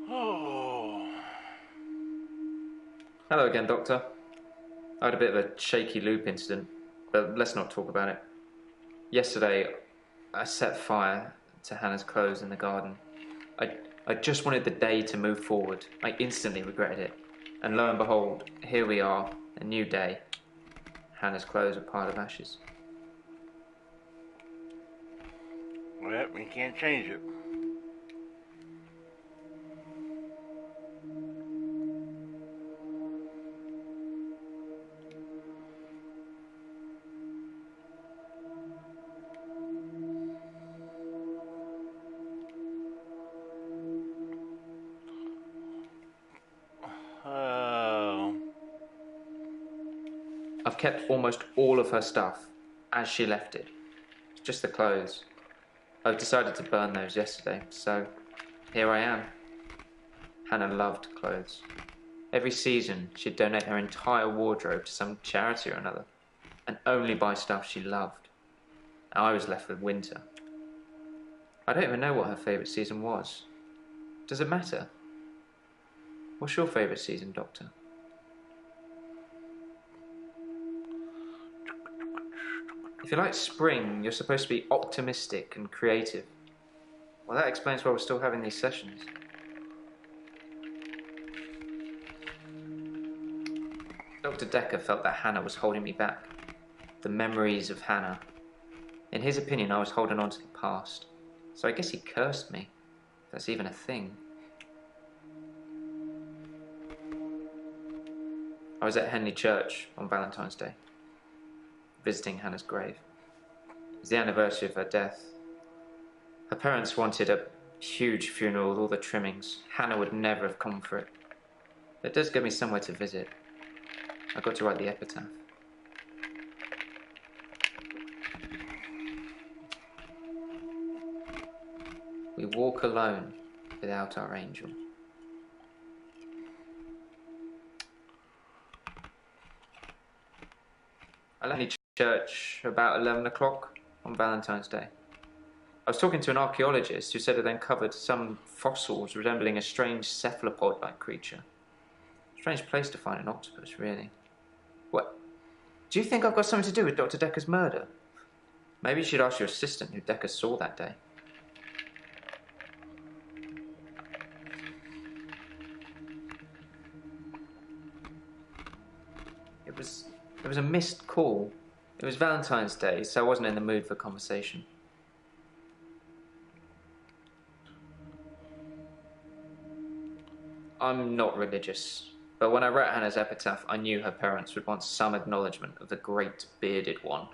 Oh. Hello again, Doctor. I had a bit of a shaky loop incident, but let's not talk about it. Yesterday, I set fire to Hannah's clothes in the garden. I just wanted the day to move forward. I instantly regretted it. And lo and behold, here we are, a new day. Hannah's clothes are a pile of ashes. Well, we can't change it. I've kept almost all of her stuff as she left it. It's just the clothes. I've decided to burn those yesterday, so here I am. Hannah loved clothes. Every season, she'd donate her entire wardrobe to some charity or another, and only buy stuff she loved. I was left with winter. I don't even know what her favourite season was. Does it matter? What's your favourite season, Doctor? If you like spring, you're supposed to be optimistic and creative. Well, that explains why we're still having these sessions. Dr. Dekker felt that Hannah was holding me back. The memories of Hannah. In his opinion, I was holding on to the past. So I guess he cursed me, if that's even a thing. I was at Henley Church on Valentine's Day, visiting Hannah's grave. It was the anniversary of her death. Her parents wanted a huge funeral with all the trimmings. Hannah would never have come for it. But it does give me somewhere to visit. I got to write the epitaph. We walk alone without our angel. I left church about 11 o'clock on Valentine's Day. I was talking to an archaeologist who said it uncovered some fossils resembling a strange cephalopod-like creature. Strange place to find an octopus, really. What? Do you think I've got something to do with Dr. Dekker's murder? Maybe you should ask your assistant who Dekker saw that day. It was a missed call. It was Valentine's Day, so I wasn't in the mood for conversation. I'm not religious, but when I wrote Hannah's epitaph, I knew her parents would want some acknowledgement of the great bearded one.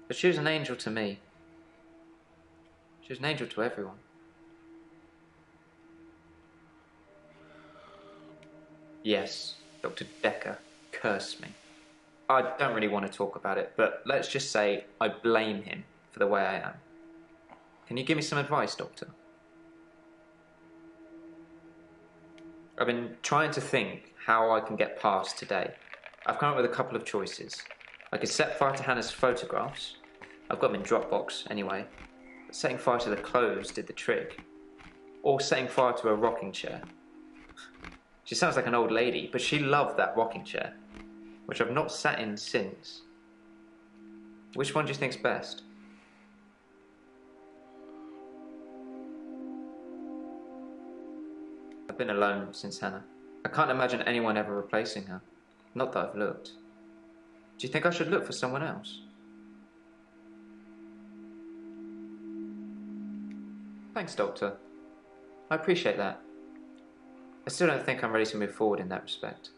But she was an angel to me. She was an angel to everyone. Yes, Dr. Dekker cursed me. I don't really want to talk about it, but let's just say I blame him for the way I am. Can you give me some advice, Doctor? I've been trying to think how I can get past today. I've come up with a couple of choices. I could set fire to Hannah's photographs. I've got them in Dropbox anyway. But setting fire to the clothes did the trick. Or setting fire to a rocking chair. She sounds like an old lady, but she loved that rocking chair, which I've not sat in since. Which one do you think's best? I've been alone since Hannah. I can't imagine anyone ever replacing her. Not that I've looked. Do you think I should look for someone else? Thanks, Doctor. I appreciate that. I still don't think I'm ready to move forward in that respect.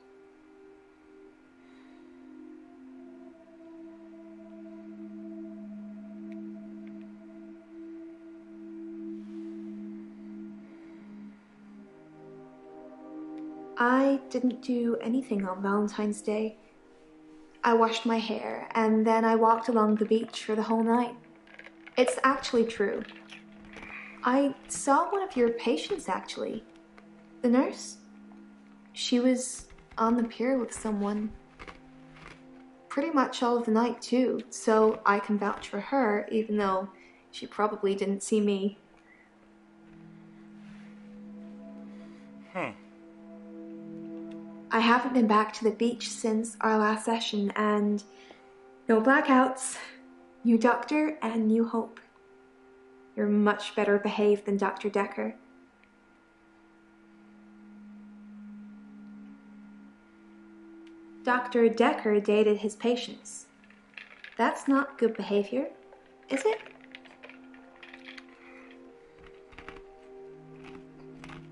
I didn't do anything on Valentine's Day. I washed my hair and then I walked along the beach for the whole night. It's actually true. I saw one of your patients actually. The nurse. She was on the pier with someone. Pretty much all of the night, too, so I can vouch for her, even though she probably didn't see me. I haven't been back to the beach since our last session, and no blackouts, new doctor, and new hope. You're much better behaved than Dr. Dekker. Dr. Dekker dated his patients. That's not good behavior, is it?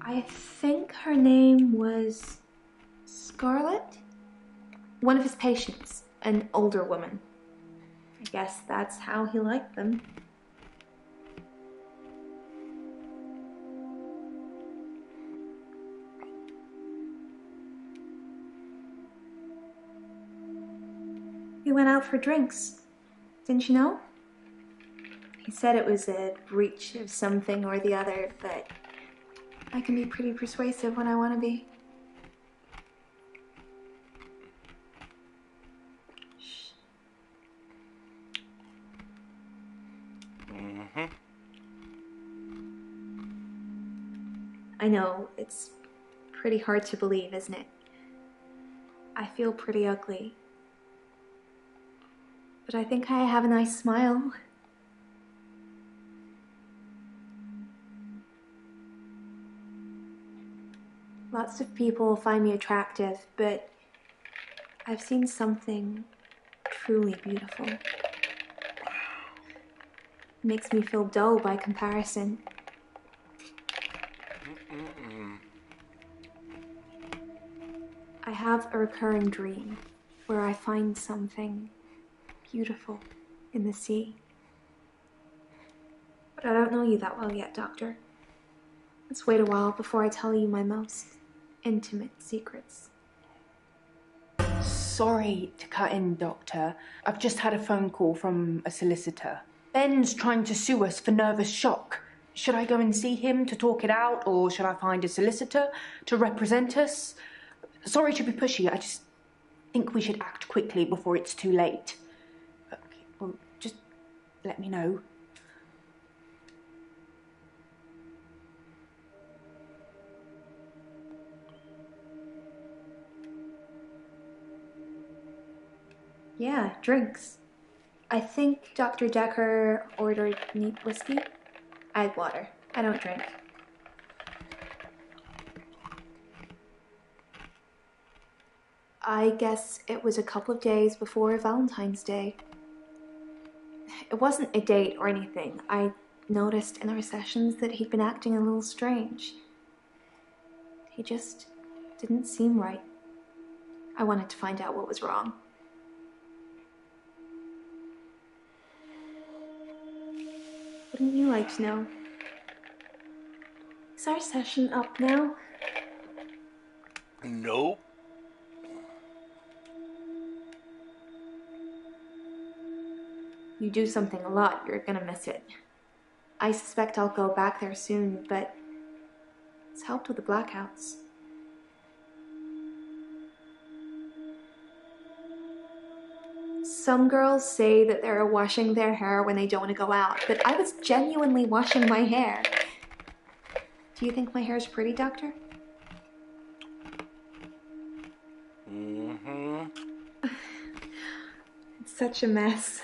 I think her name was Scarlett? One of his patients, an older woman. I guess that's how he liked them. We went out for drinks. Didn't you know? He said it was a breach of something or the other, but I can be pretty persuasive when I want to be. Shh. I know, it's pretty hard to believe, isn't it? I feel pretty ugly. But I think I have a nice smile. Lots of people find me attractive, but I've seen something truly beautiful. It makes me feel dull by comparison. I have a recurring dream where I find something beautiful in the sea. But I don't know you that well yet, Doctor. Let's wait a while before I tell you my most intimate secrets. Sorry to cut in, Doctor. I've just had a phone call from a solicitor. Ben's trying to sue us for nervous shock. Should I go and see him to talk it out, or should I find a solicitor to represent us? Sorry to be pushy, I just think we should act quickly before it's too late. Okay, well, just let me know. Yeah, drinks. I think Dr. Dekker ordered neat whiskey. I had water. I don't drink. I guess it was a couple of days before Valentine's Day. It wasn't a date or anything. I noticed in our sessions that he'd been acting a little strange. He just didn't seem right. I wanted to find out what was wrong. Wouldn't you like to know? Is our session up now? Nope. You do something a lot, you're gonna miss it. I suspect I'll go back there soon, but it's helped with the blackouts. Some girls say that they're washing their hair when they don't want to go out, but I was genuinely washing my hair. Do you think my hair's pretty, Doctor? It's such a mess.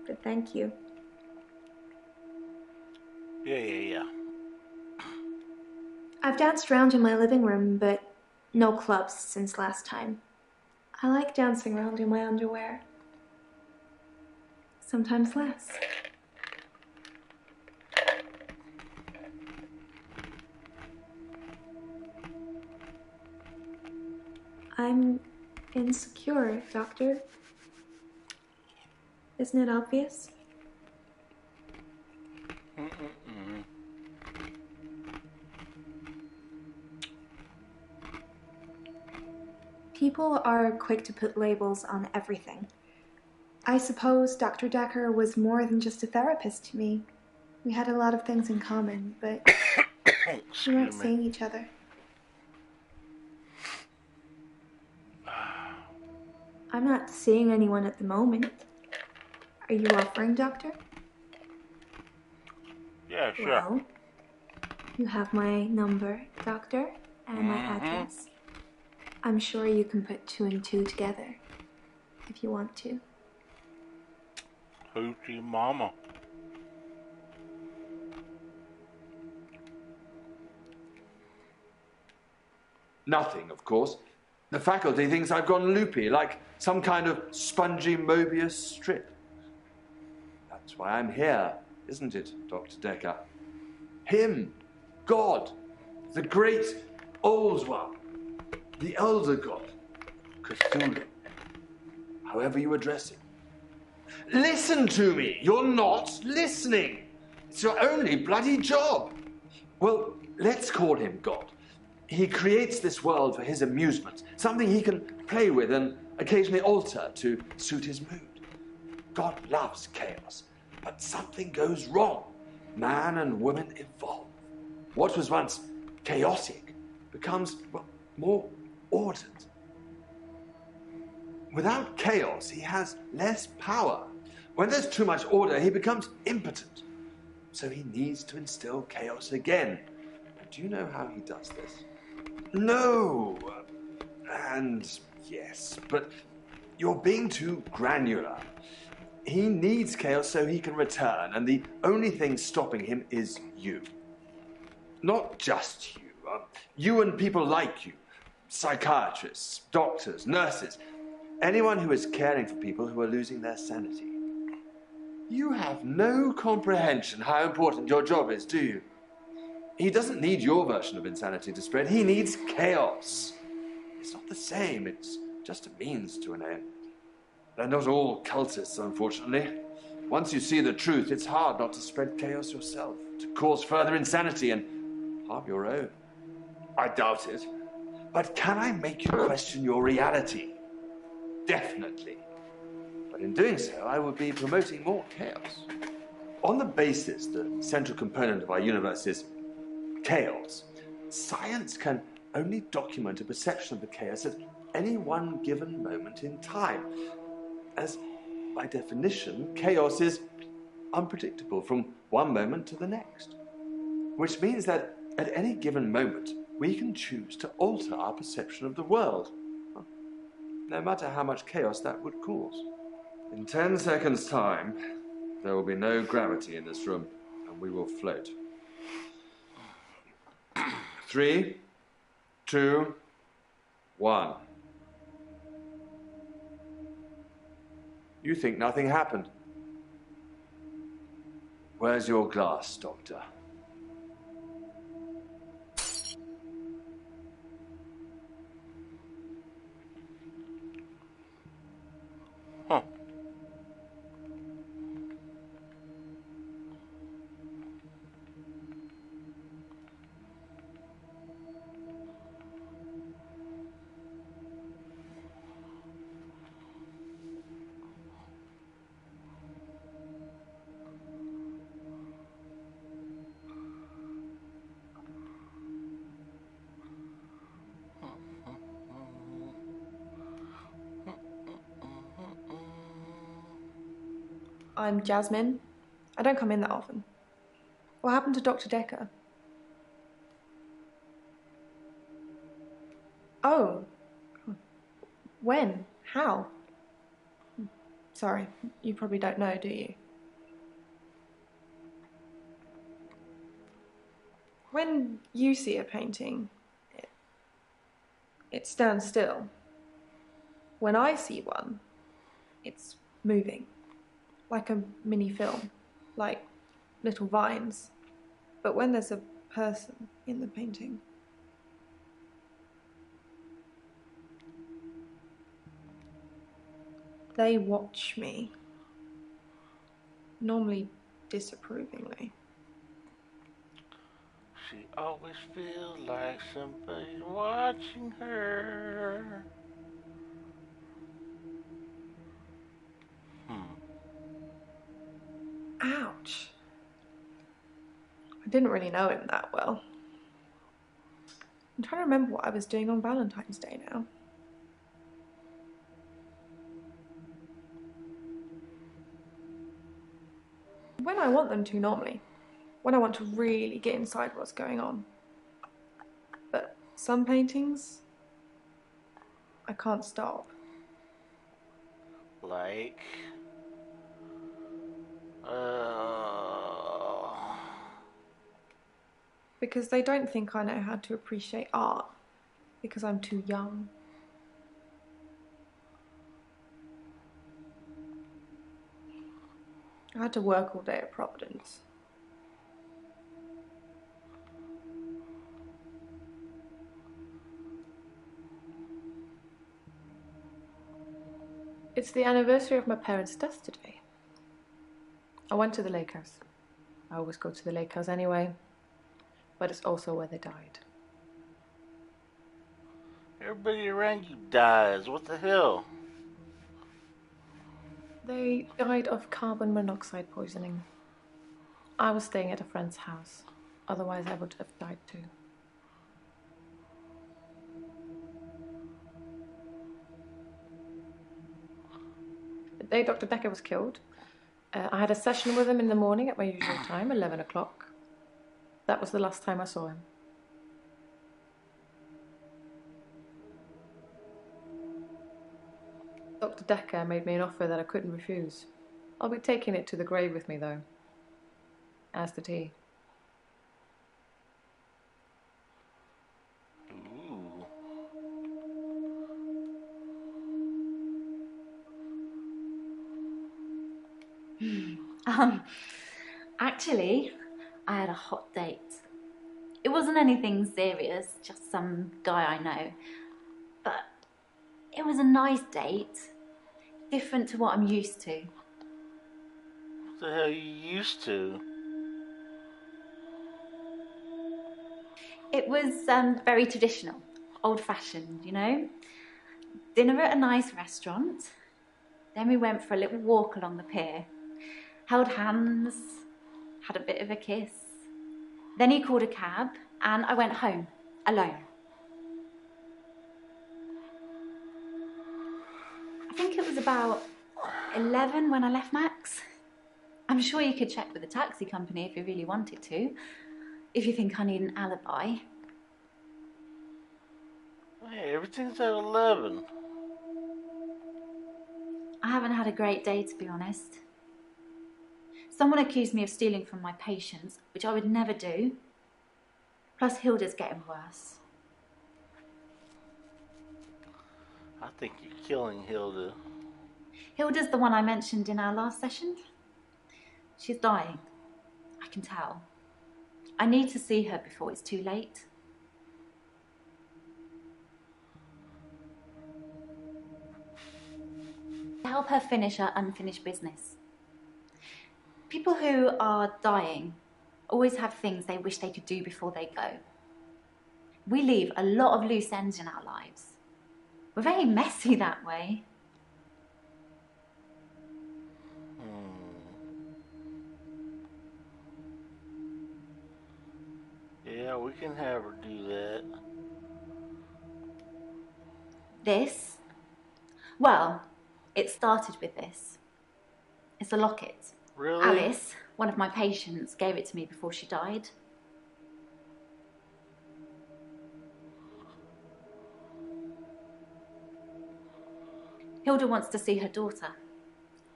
But thank you. Yeah. I've danced around in my living room, but no clubs since last time. I like dancing around in my underwear. Sometimes less. I'm insecure, Doctor. Isn't it obvious? People are quick to put labels on everything. I suppose Dr. Dekker was more than just a therapist to me. We had a lot of things in common, but we weren't seeing each other. I'm not seeing anyone at the moment. Are you offering, Doctor? Yeah, sure. Well, you have my number, Doctor, and my address. I'm sure you can put 2 and 2 together if you want to. Who's your mama? Nothing, of course. The faculty thinks I've gone loopy, like some kind of spongy Mobius strip. That's why I'm here, isn't it, Dr. Dekker? Him, God, the great old one, the elder God, Cthulhu, however you address him. Listen to me! You're not listening! It's your only bloody job! Well, let's call him God. He creates this world for his amusement, something he can play with and occasionally alter to suit his mood. God loves chaos, but something goes wrong. Man and woman evolve. What was once chaotic becomes, well, more ordered. Without chaos, he has less power. When there's too much order, he becomes impotent. So he needs to instill chaos again. And do you know how he does this? No. And yes, but you're being too granular. He needs chaos so he can return, and the only thing stopping him is you. Not just you. You and people like you. Psychiatrists, doctors, nurses. Anyone who is caring for people who are losing their sanity. You have no comprehension how important your job is, do you? He doesn't need your version of insanity to spread. He needs chaos. It's not the same. It's just a means to an end. They're not all cultists, unfortunately. Once you see the truth, it's hard not to spread chaos yourself, to cause further insanity and harm your own. I doubt it. But can I make you question your reality? Definitely. But in doing so, I would be promoting more chaos. On the basis the central component of our universe is chaos, science can only document a perception of the chaos at any one given moment in time. As, by definition, chaos is unpredictable from one moment to the next. Which means that at any given moment, we can choose to alter our perception of the world, no matter how much chaos that would cause. In 10 seconds' time, there will be no gravity in this room, and we will float. 3, 2, 1. You think nothing happened. Where's your glass, Doctor? Huh. I'm Jasmine. I don't come in that often. What happened to Dr. Dekker? Oh. When? How? Sorry, you probably don't know, do you? When you see a painting, it stands still. When I see one, it's moving. Like a mini film, like little vines. But when there's a person in the painting, they watch me, normally disapprovingly. She always feels like somebody's watching her. Ouch. I didn't really know him that well. I'm trying to remember what I was doing on Valentine's Day now. When I want them to, normally. When I want to really get inside what's going on. But some paintings, I can't stop. Like, Because they don't think I know how to appreciate art. Because I'm too young. I had to work all day at Providence. It's the anniversary of my parents' death today. I went to the lake house. I always go to the lake house anyway, but it's also where they died. everybody around you dies. What the hell? They died of carbon monoxide poisoning. I was staying at a friend's house. Otherwise, I would have died too. The day Dr. Dekker was killed, I had a session with him in the morning at my usual time, 11 o'clock. That was the last time I saw him. Dr. Dekker made me an offer that I couldn't refuse. I'll be taking it to the grave with me, though. As did he. Ooh. Actually, I had a hot date. It wasn't anything serious, just some guy I know. But it was a nice date, different to what I'm used to. What the hell are you used to? It was very traditional, old-fashioned, you know? Dinner at a nice restaurant. Then we went for a little walk along the pier. Held hands, had a bit of a kiss. Then he called a cab and I went home, alone. I think it was about 11 when I left Max. I'm sure you could check with the taxi company if you really wanted to, if you think I need an alibi. Hey, everything's at 11. I haven't had a great day, to be honest. Someone accused me of stealing from my patients, which I would never do. Plus, Hilda's getting worse. I think you're killing Hilda. Hilda's the one I mentioned in our last session. She's dying. I can tell. I need to see her before it's too late. To help her finish her unfinished business. People who are dying always have things they wish they could do before they go. We leave a lot of loose ends in our lives. We're very messy that way. Yeah, we can have her do that. This? Well, it started with this. It's a locket. Really? Alice, one of my patients, gave it to me before she died. Hilda wants to see her daughter.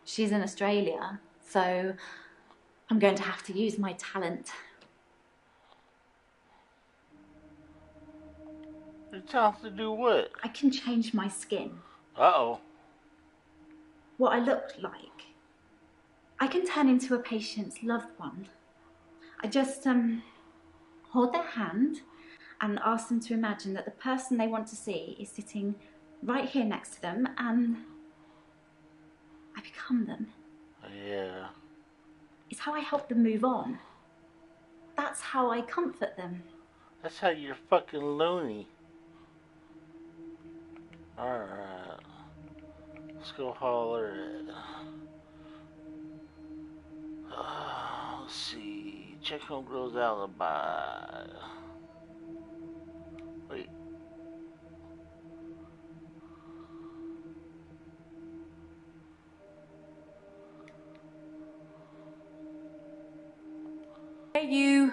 She's in Australia, so I'm going to have to use my talent. Your talent to do what? I can change my skin. Uh-oh. What I look like. I can turn into a patient's loved one. I just hold their hand and ask them to imagine that the person they want to see is sitting right here next to them, and I become them. Yeah. It's how I help them move on. That's how I comfort them. That's how you're fucking loony. Alright. Let's go holler at... let's see. Check homegirl's alibi. Wait. Hey, you.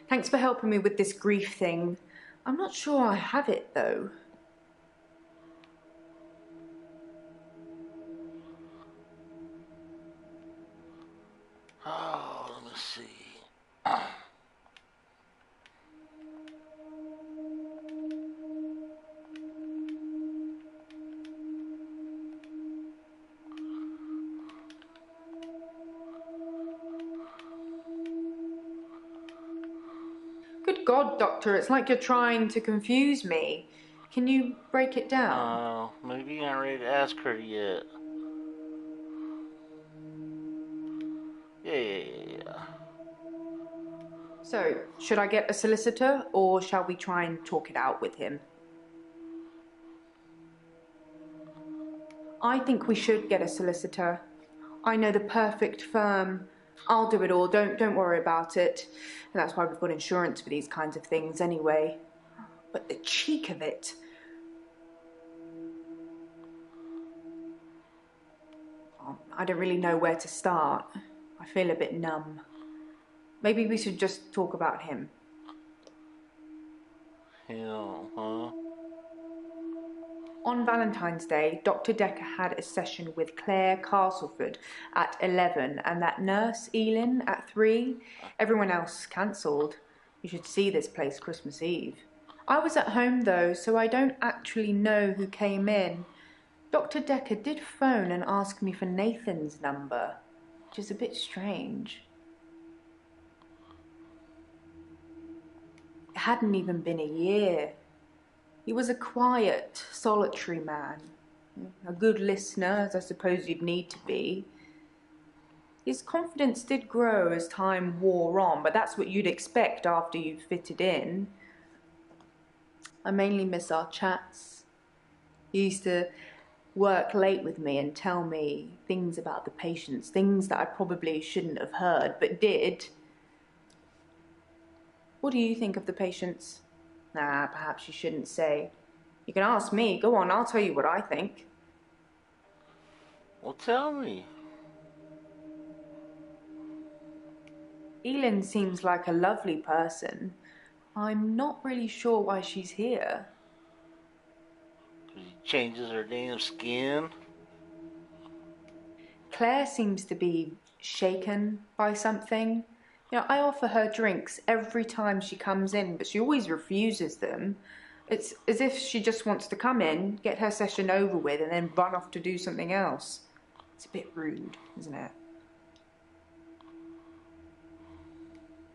Thanks for helping me with this grief thing. I'm not sure I have it, though. Oh, let me see. Good God, Doctor, it's like you're trying to confuse me. Can you break it down? Maybe you aren't ready to ask her yet. Yeah. So, should I get a solicitor, or shall we try and talk it out with him? I think we should get a solicitor. I know the perfect firm. I'll do it all, don't worry about it. And that's why we've got insurance for these kinds of things anyway. But the cheek of it. I don't really know where to start. I feel a bit numb. Maybe we should just talk about him. Him, huh? On Valentine's Day, Dr. Dekker had a session with Claire Castleford at 11 and that nurse, Elin, at 3. Everyone else cancelled. You should see this place Christmas Eve. I was at home though, so I don't actually know who came in. Dr. Dekker did phone and ask me for Nathan's number, which is a bit strange. It hadn't even been a year. He was a quiet, solitary man, a good listener, as I suppose you'd need to be. His confidence did grow as time wore on, but that's what you'd expect after you'd fitted in. I mainly miss our chats. He used to work late with me and tell me things about the patients, things that I probably shouldn't have heard, but did. What do you think of the patients? Nah, perhaps you shouldn't say. You can ask me. Go on, I'll tell you what I think. Well, tell me. Elin seems like a lovely person. I'm not really sure why she's here. She changes her damn skin. Claire seems to be shaken by something. You know, I offer her drinks every time she comes in, but she always refuses them. It's as if she just wants to come in, get her session over with, and then run off to do something else. It's a bit rude, isn't it?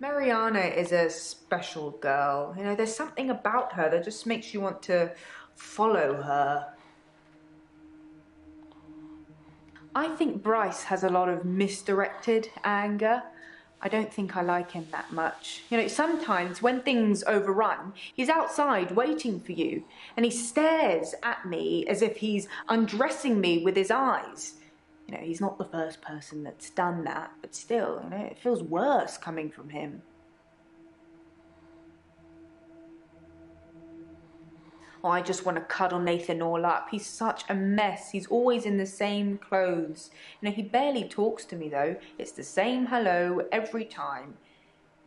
Mariana is a special girl. You know, there's something about her that just makes you want to follow her. I think Bryce has a lot of misdirected anger. I don't think I like him that much. You know, sometimes when things overrun, he's outside waiting for you, and he stares at me as if he's undressing me with his eyes. You know, he's not the first person that's done that, but still, you know, it feels worse coming from him. Oh, I just want to cuddle Nathan all up. He's such a mess. He's always in the same clothes. You know, he barely talks to me though. It's the same hello every time.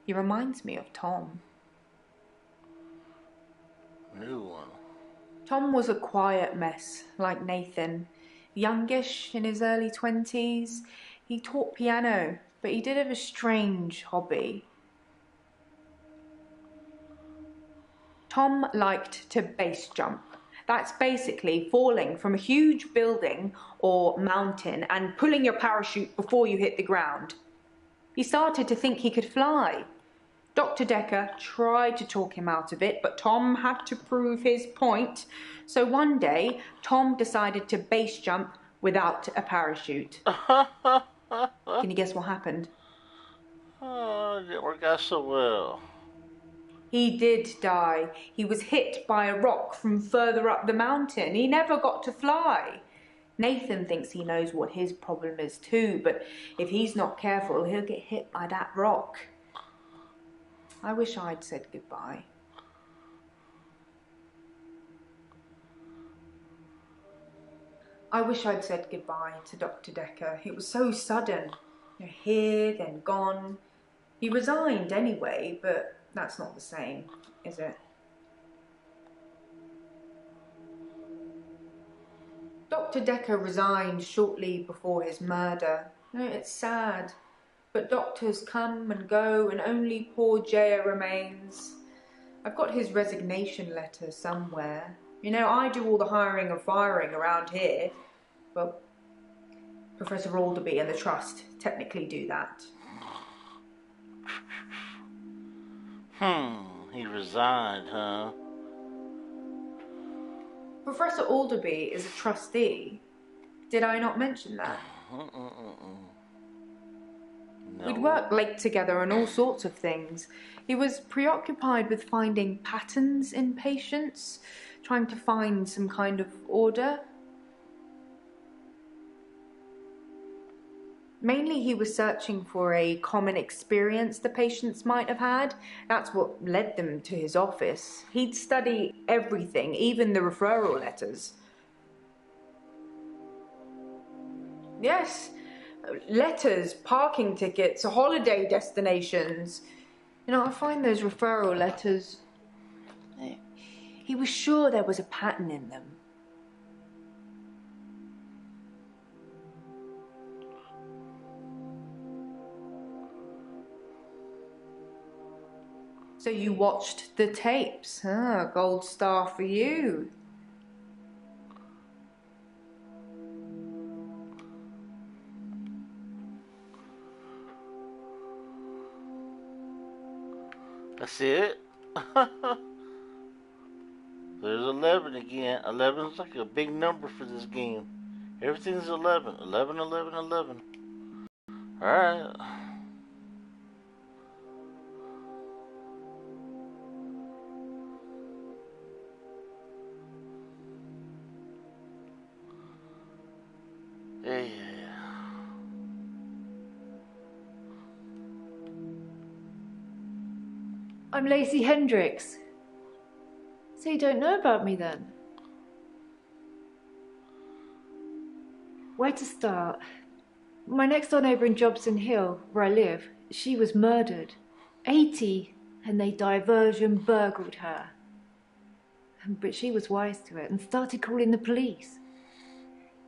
He reminds me of Tom. New one. Tom was a quiet mess, like Nathan. Youngish, in his early 20s. He taught piano, but he did have a strange hobby. Tom liked to base jump. That's basically falling from a huge building or mountain and pulling your parachute before you hit the ground. He started to think he could fly. Dr. Dekker tried to talk him out of it, but Tom had to prove his point. So one day, Tom decided to base jump without a parachute. Can you guess what happened? Oh, it didn't work out so well. He did die. He was hit by a rock from further up the mountain. He never got to fly. Nathan thinks he knows what his problem is too, but if he's not careful, he'll get hit by that rock. I wish I'd said goodbye. I wish I'd said goodbye to Dr. Dekker. It was so sudden. You know, here, then gone. He resigned anyway, but that's not the same, is it? Dr. Dekker resigned shortly before his murder. It's sad, but doctors come and go and only poor Jaya remains. I've got his resignation letter somewhere. You know, I do all the hiring and firing around here. Well, Professor Alderby and the Trust technically do that. He resigned, huh? Professor Alderby is a trustee. Did I not mention that? No. We'd worked late together on all sorts of things. He was preoccupied with finding patterns in patients, trying to find some kind of order. Mainly he was searching for a common experience the patients might have had. That's what led them to his office. He'd study everything, even the referral letters. Yes, letters, parking tickets, holiday destinations. You know, I find those referral letters... He was sure there was a pattern in them. So you watched the tapes, huh? Gold star for you. That's it? There's 11 again. 11's like a big number for this game. Everything's 11. 11, 11, 11. Alright. Yeah. I'm Lacey Hendricks. So you don't know about me then? Where to start? My next door neighbour in Jobson Hill, where I live, she was murdered. 80, and they diversion burgled her. But she was wise to it and started calling the police.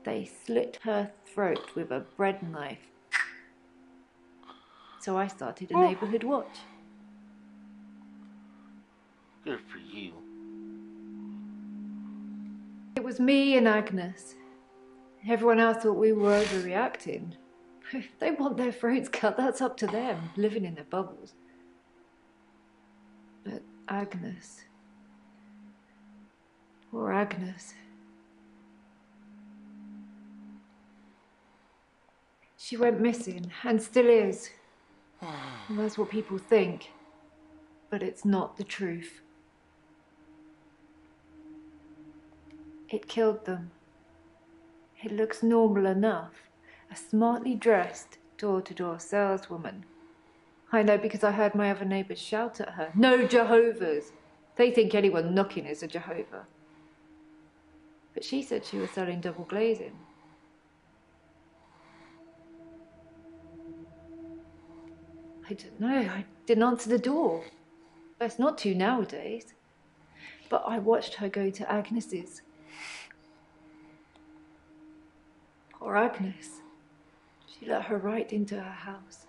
They slit her throat with a bread knife. So I started a neighbourhood watch. Good for you. It was me and Agnes. Everyone else thought we were overreacting. If they want their throats cut, that's up to them, living in their bubbles. But Agnes... Poor Agnes. She went missing, and still is. And that's what people think. But it's not the truth. It killed them. It looks normal enough. A smartly dressed, door-to-door saleswoman. I know because I heard my other neighbours shout at her. No Jehovah's! They think anyone knocking is a Jehovah. But she said she was selling double glazing. I don't know. I didn't answer the door. It's not to nowadays. But I watched her go to Agnes's. Poor Agnes. She let her right into her house.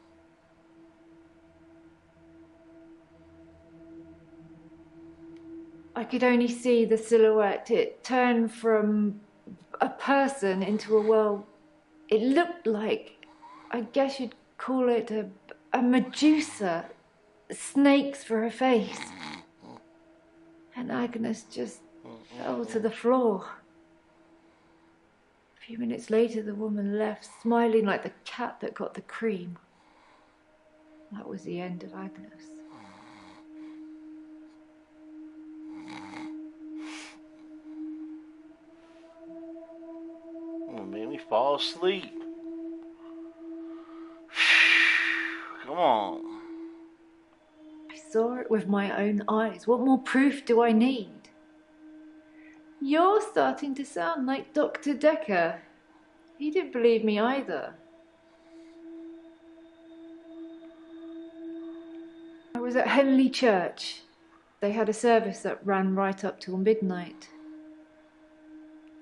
I could only see the silhouette. It turned from a person into a, well, it looked like, I guess you'd call it a Medusa. Snakes for her face. And Agnes just fell to the floor. A few minutes later, the woman left, smiling like the cat that got the cream. That was the end of Agnes. It made me fall asleep. Come on. I saw it with my own eyes. What more proof do I need? You're starting to sound like Dr. Dekker. He didn't believe me either. I was at Henley Church. They had a service that ran right up till midnight.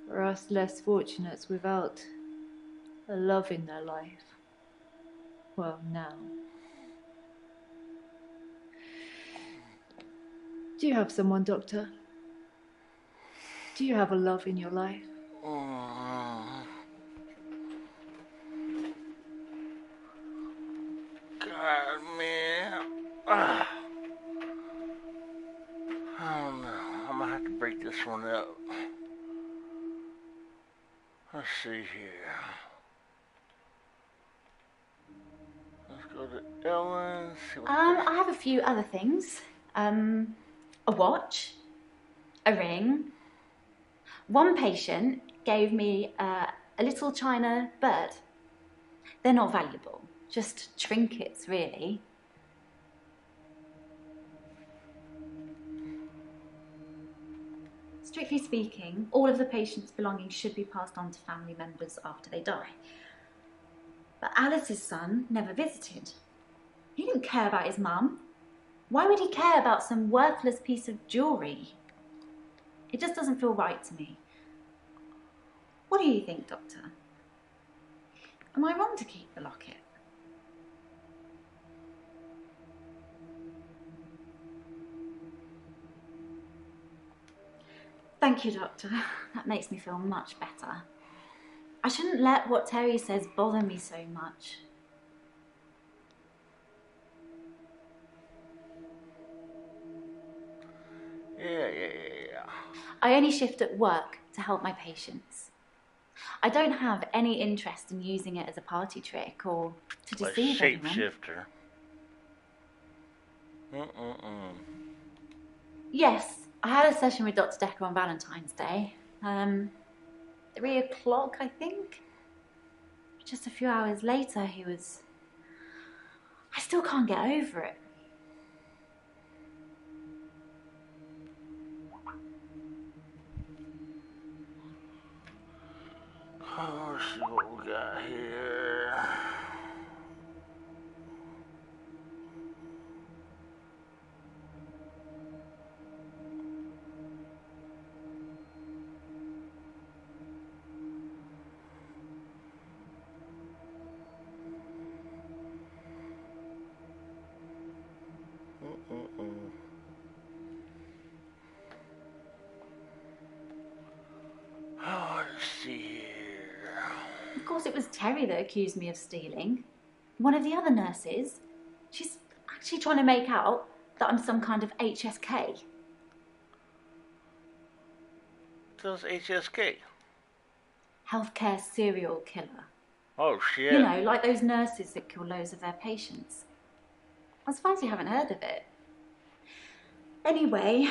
For us less fortunates without a love in their life. Well, now. Do you have someone, Doctor? Do you have a love in your life? God, man. I don't know. I'm gonna have to break this one up. Let's see here. Let's go to Ellen. See what I have a few other things. A watch, a ring. One patient gave me a little china bird. They're not valuable, just trinkets, really. Strictly speaking, all of the patient's belongings should be passed on to family members after they die. But Alice's son never visited. He didn't care about his mum. Why would he care about some worthless piece of jewellery? It just doesn't feel right to me. What do you think, Doctor? Am I wrong to keep the locket? Thank you, Doctor. That makes me feel much better. I shouldn't let what Terry says bother me so much. Yeah. I only shift at work to help my patients. I don't have any interest in using it as a party trick or to deceive anyone. Shapeshifter. Yes, I had a session with Dr. Dekker on Valentine's Day. 3 o'clock, I think. Just a few hours later, he was... I still can't get over it. Oh, let's see what we got here. Oh, let's see here. Of course, it was Terry that accused me of stealing. One of the other nurses. She's actually trying to make out that I'm some kind of HSK. What's HSK? Healthcare serial killer. Oh, shit. You know, like those nurses that kill loads of their patients. I'm surprised you haven't heard of it. Anyway,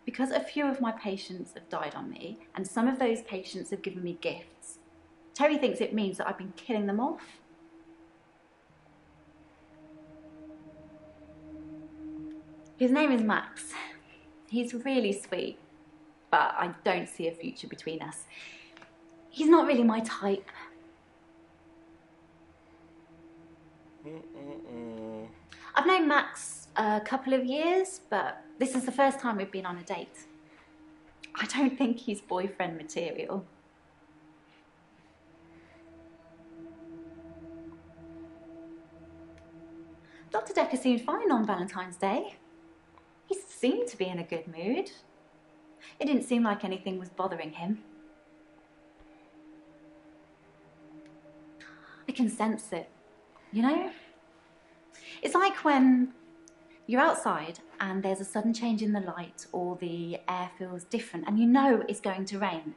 because a few of my patients have died on me, and some of those patients have given me gifts, Terry thinks it means that I've been killing them off. His name is Max. He's really sweet, but I don't see a future between us. He's not really my type. I've known Max a couple of years, but this is the first time we've been on a date. I don't think he's boyfriend material. Dr. Dekker seemed fine on Valentine's Day. He seemed to be in a good mood. It didn't seem like anything was bothering him. I can sense it, you know? It's like when you're outside and there's a sudden change in the light or the air feels different and you know it's going to rain.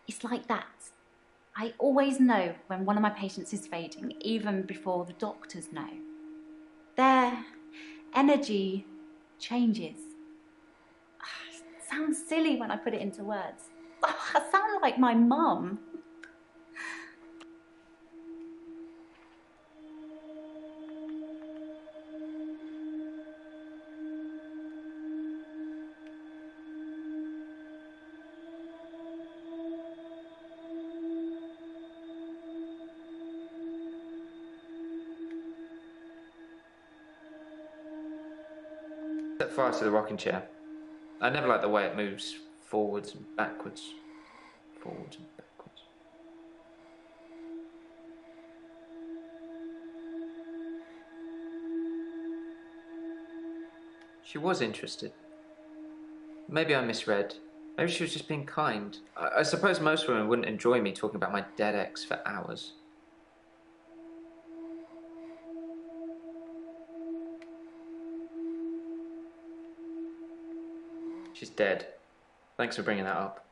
It's like that. I always know when one of my patients is fading, even before the doctors know. Their energy changes. It sounds silly when I put it into words. I sound like my mum. Set fire to the rocking chair. I never liked the way it moves forwards and backwards. Forwards and backwards. She was interested. Maybe I misread. Maybe she was just being kind. I suppose most women wouldn't enjoy me talking about my dead ex for hours. She's dead. Thanks for bringing that up.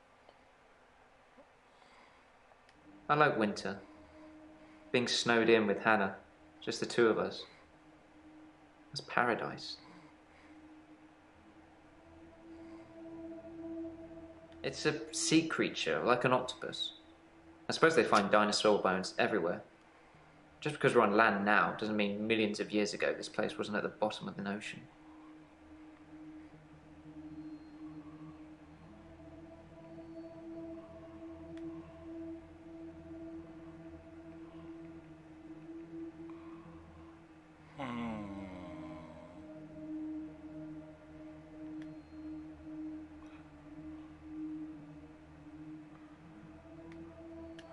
I like winter. Being snowed in with Hannah. Just the two of us. It's paradise. It's a sea creature, like an octopus. I suppose they find dinosaur bones everywhere. Just because we're on land now doesn't mean millions of years ago this place wasn't at the bottom of an ocean.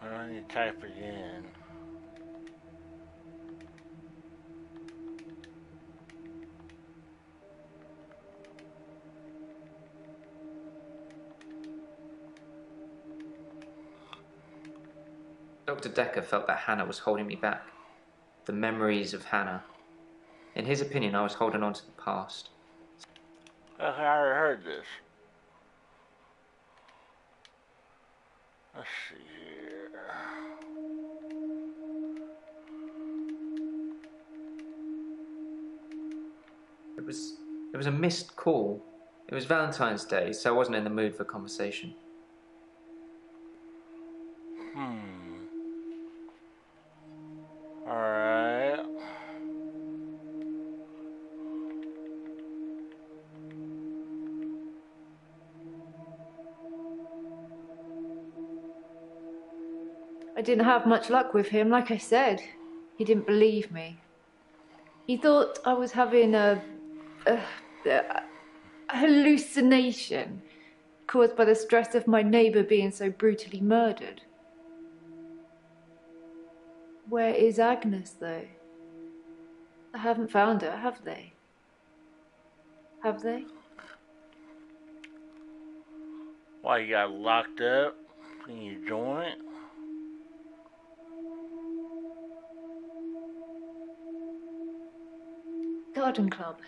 I need to type it in. Dr. Dekker felt that Hannah was holding me back. The memories of Hannah. In his opinion, I was holding on to the past. I already heard this. Let's see here. It was a missed call. It was Valentine's Day, so I wasn't in the mood for conversation. Alright. I didn't have much luck with him, like I said. He didn't believe me. He thought I was having a hallucination caused by the stress of my neighbour being so brutally murdered. Where is Agnes, though? I haven't found her, have they? Have they? Why, you got locked up in your joint? Garden club.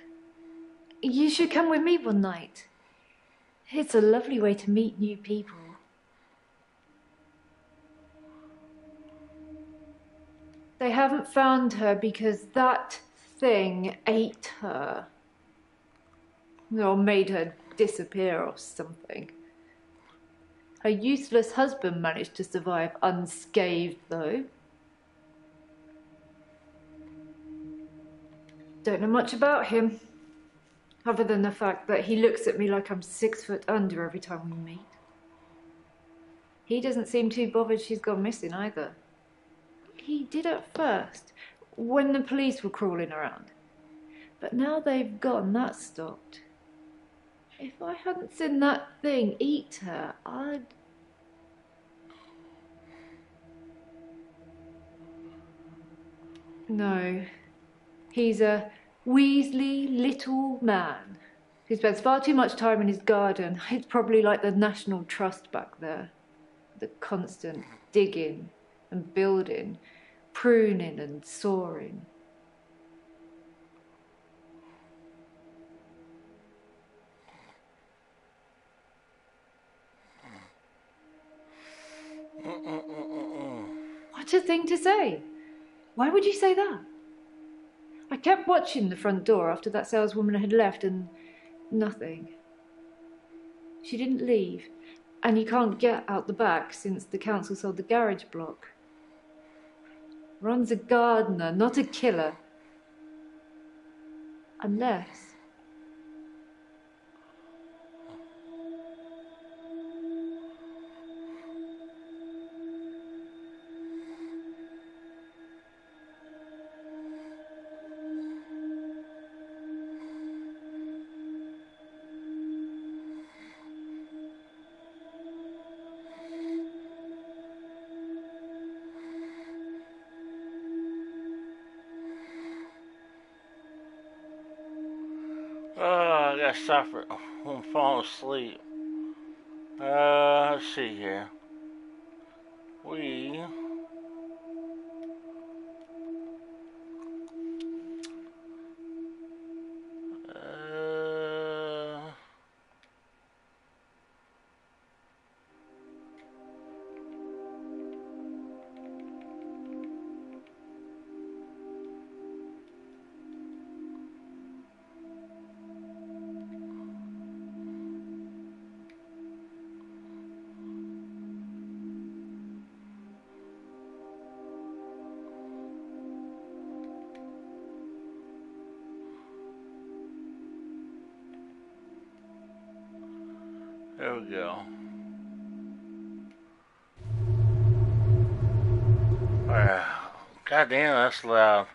You should come with me one night. It's a lovely way to meet new people. They haven't found her because that thing ate her. Or made her disappear or something. Her useless husband managed to survive unscathed, though. Don't know much about him, other than the fact that he looks at me like I'm 6 foot under every time we meet. He doesn't seem too bothered she's gone missing either. He did at first, when the police were crawling around. But now they've gone, that stopped. If I hadn't seen that thing eat her, I'd... No. He's a weaselly little man who spends far too much time in his garden. It's probably like the National Trust back there. The constant digging and building, pruning and sawing. What a thing to say! Why would you say that? I kept watching the front door after that saleswoman had left and nothing. She didn't leave, and you can't get out the back since the council sold the garage block. Ron's a gardener, not a killer. Unless... I gotta stop it. I'm falling asleep. Let's see here. We... There we go. God damn, that's loud.